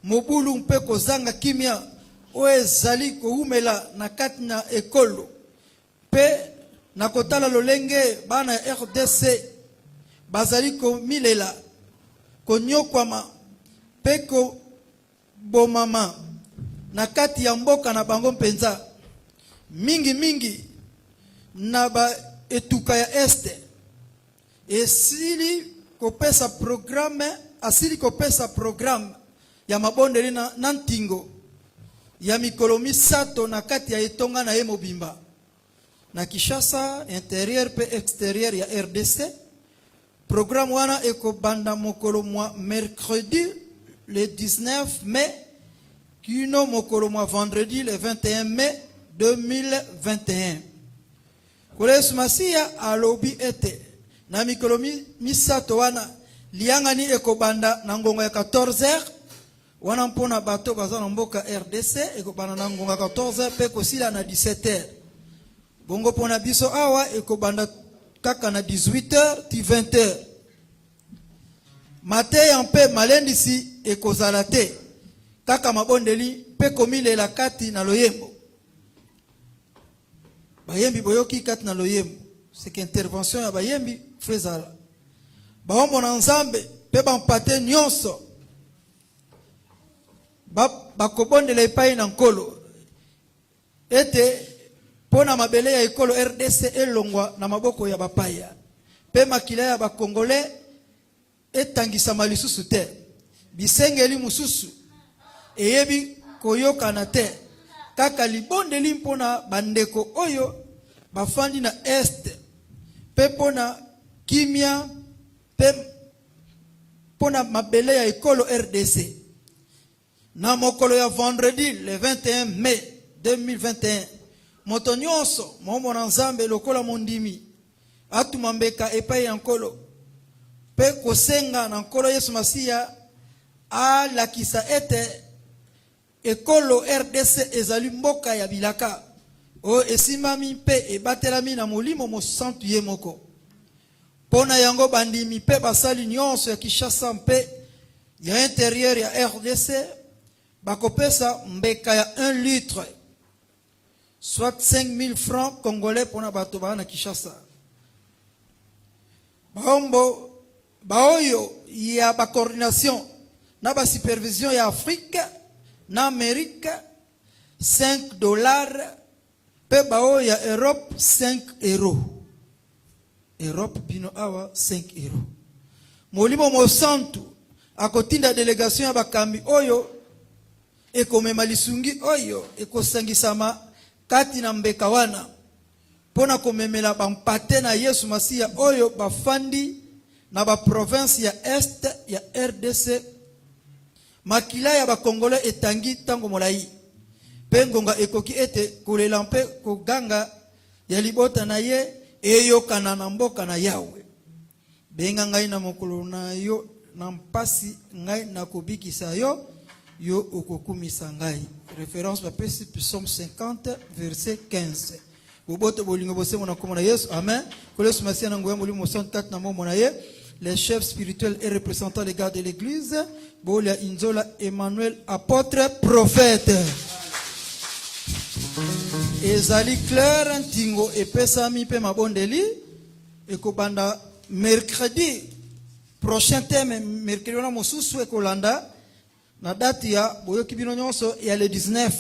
mobulu mpe kozanga kimia oyo ezali koumela na kati na ekolo mpe na kotala lolenge bana ya RDC bazali komilela konyokwama mpe kobomama na kati ya mboka na bango mpenza mingi na ba etuka ya este asili kopesa programme ya mabondeli na ntingo ya mikolo misato na kati ya etonga na ye mobimba na Kinshasa intérieur pe extérieur ya RDC. Programme wana ekobanda mokolo mwa mercredi le 19 mai kino mokolo mwa vendredi le 21 mai 2021. Kolesu Masia alobi ete na mikolo misato wana liangani ekobanda na ngongo ya 14h wana mpona bato baza na mboka RDC ekobanda na ngongo ya 14h pe kosila na 17h. Bongo pona biso awa ekobanda kaka na 18h ti 20h. Mateya mpe malendisi ekozala te kaka mabondeli pe komilela kati na loyembo. Bayembi boyoki kati na loyembo. C'est qu'intervention ya bayembi fezala. Baombo na nzambe pe bampate nyonso. Bakobondela epai na nkolo. Ete pona mabele ya ekolo RDC elongwa na maboko ya bapaya. Pe makila ya bakongole etangisama lisusu te. Bisengeli mususu eyebi koyoka te. Kaka libondeli mpona bandeko oyo bafandi na este. Pe pona kimia pe pona mabele ya ekolo RDC. Na mokolo ya vendredi le 21 mai 2021. Moto nyonso momona nzambe lokola mondimi atuma mbeka epai ya nkolo pe kosenga na nkolo Yesu Masia alakisa ete ekolo RDC ezali mboka ya bilaka o esimami pe ebatelami na molimo mosantu ye moko. Pona yango bandimi pe basali nyonso ya Kinshasa mpe ya intérieur ya RDC bakopesa mbeka ya 1 litre soit 5000 francs congolais pour na bato ba na Kinshasa. Baombo baoyo ya ba coordination na ba supervision ya Afrique na Amérique $5 pe baoyo ya Europe 5 euros. Europe bino awa 5 euros. Molimo mosantu akotinda délégation ya bakambi oyo ekomema lisungi oyo ekosangisama kati na mbeka wana pona komemela bampate na Yesu Masia oyo bafandi na ba province ya est ya RDC makila ya bakongole etangi tango molai pengonga ekoki ete kolela mpe koganga ya libota na ye eyokana na mboka na Yawe. Benga ngai na mokolo na yo na mpasi ngai na kobikisa yo yo okokumisa ngai. Référence bapesi Psaume 50 verset 15. Boboto bolingo bose mona komona Yesu. Amen. Kolesu Masia na ngoya molimo 64 na momona ye. Les chefs spirituels et représentants des gardes de l'église, Bolia Inzola Emmanuel apôtre prophète. Ezali clair ntingo epesami pe mabondeli ekobanda mercredi prochain thème mercredi na mosusu ekolanda na date ya boyoki bino nyonso ya le 19.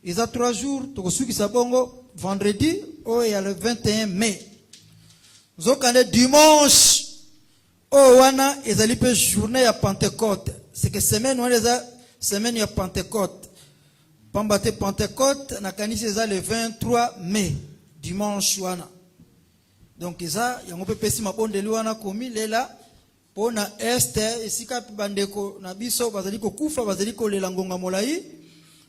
Eza 3 jours tokosukisa bongo vendredi o ya le 21 mai. Zokande dimanche o wana ezali pe journée ya Pentecôte. C'est que semaine wana eza semaine ya Pentecôte. Pambate Pentecôte na kanisi eza le 23 mai dimanche wana. Donc eza yango pe pesi mabondeli wana komi lela pona este esika bandeko na biso bazali kokufa bazali kolela ngonga molai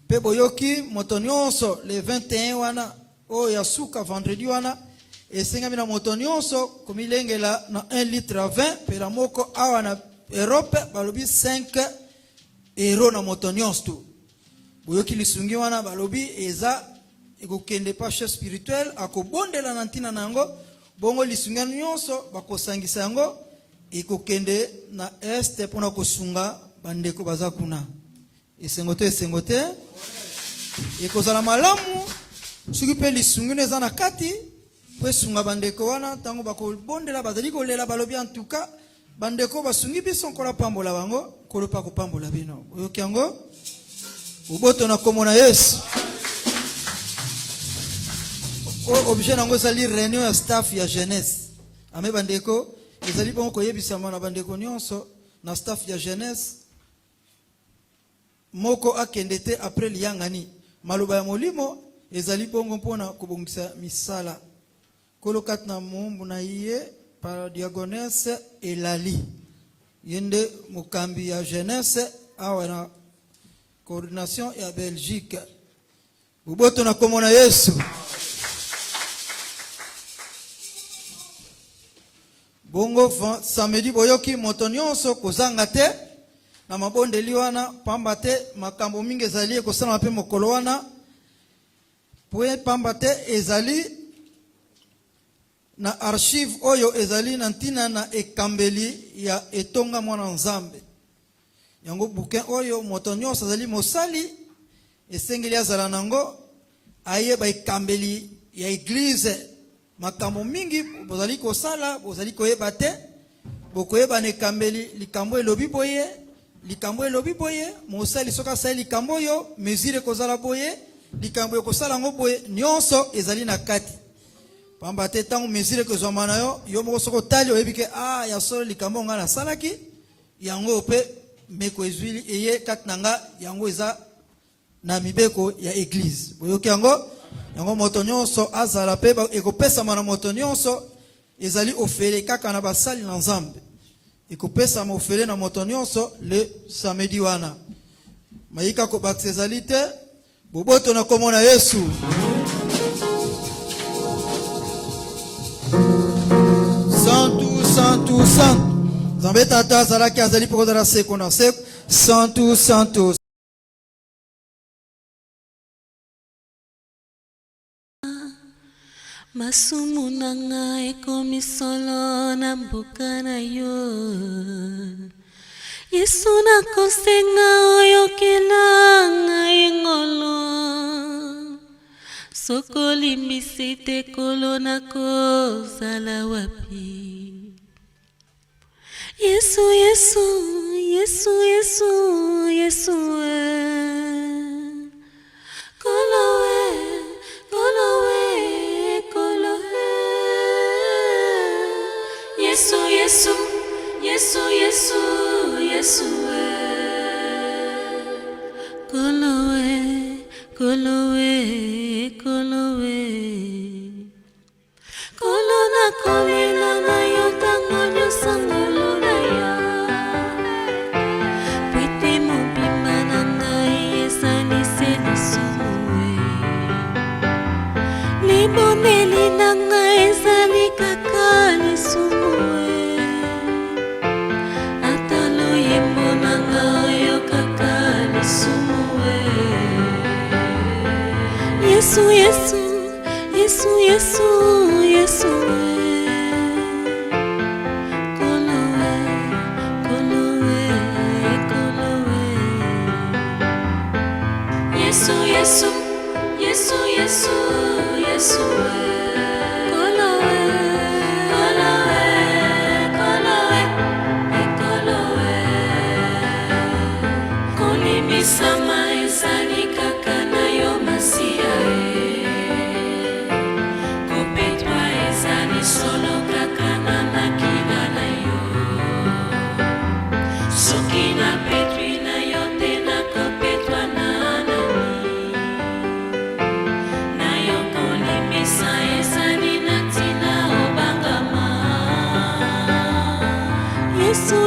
pe boyoki moto nyonso le 21 wana o ya suka vendredi wana esengami na moto nyonso komilengela na 1 litre 20 pe la moko awa na Europe balobi 5 euros na moto nyonso. Boyoki lisungi wana balobi eza ekokende pa chef spirituel akobondela na ntina nango bongo lisungi nyonso bakosangisa yango ekokende na este pona kosunga bandeko baza kuna. Esengote ekozala malamu soki pe lisungi neza na kati po sunga bandeko wana tango bakobondela bazali kolela balobi en tout cas bandeko basungi biso kola pambola bango kolopa kopambola bino. Oyoki yango Uboto na komona Yesu. Objet nango ezali réunion ya staff ya jeunesse. Ame bandeko, ezali bongo koyebisama na bandeko nyonso na staff ya jeunesse. Moko akende te après liyangani. Maloba ya molimo ezali bongo mpona kobongisa misala. Kolokat na mumbu na iye par diagonesse elali. Yende mukambi ya jeunesse awa na coordination ya Belgique. Uboto na komona Yesu. Bongo samedi boyoki moto nyonso kozanga te na mabondeli wana pamba te makambo mingi ezali ekosala mpe mokolo wana pwe pamba te ezali na archive oyo ezali na ntina na ekambeli ya etonga mwana nzambe. Yango bouquin oyo moto nyonso ezali mosali esengeli azala nango ayeba ekambeli ya église. Makambo mingi bozali kosala bozali koyeba te bokoyeba ne kambeli likambo elobi boye mosali soka sali likambo yo mesure kozala boye likambo ekosala ngo boye nyonso ezali na kati pamba te tango mesure kozoma na yo moko soko tali oyebike ya solo likambo nga na salaki yango pe meko ezwili eye kati nanga yango eza na mibeko ya église boyoki yango. Yango moto nyonso azala pe ekopesa mana moto nyonso ezali ofele kaka na basali na nzambe ekopesa ma ofele na moto nyonso le samedi wana maika ko bakse te boboto na komona Yesu. Santu Nzambe tata azalaki azali poko za seko na seko santu Masumu na ngai ekomi solo na mboka na yo. Yesu nakosenga oyokela ngai ngolo. Soko limbisi te kolo nakozala wapi. Yesu Kolo na kolela na yo tango nyosangolo na ya. Pwete mobimba na ngai esalise lisumu. Liboneli na ngai ezali kaka lisumu. Atalo yembo na ngai oyo kaka lisumu. Yesu Sama ezali kaka na yo masia kopetwa ezali solo kaka na makila na yo soki na petwi na yo te na kopetwa na nani na yo kolimisa ezali na ntina obangama Yesu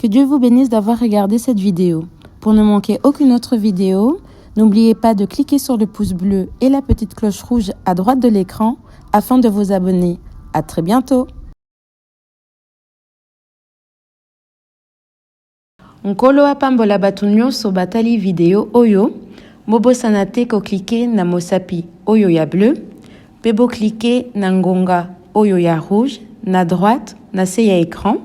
Que Dieu vous bénisse d'avoir regardé cette vidéo. Pour ne manquer aucune autre vidéo, n'oubliez pas de cliquer sur le pouce bleu et la petite cloche rouge à droite de l'écran afin de vous abonner. À très bientôt. Nkolo apambola batu nyonso batali video oyo, bobosana te ko cliquer na mosapi oyo ya bleu, pe bo cliquer na ngonga oyo ya rouge na droite na se ya écran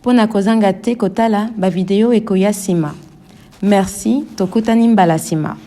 pona kozanga te kotala ba video ekoya sima. Merci, tokutani mbala sima.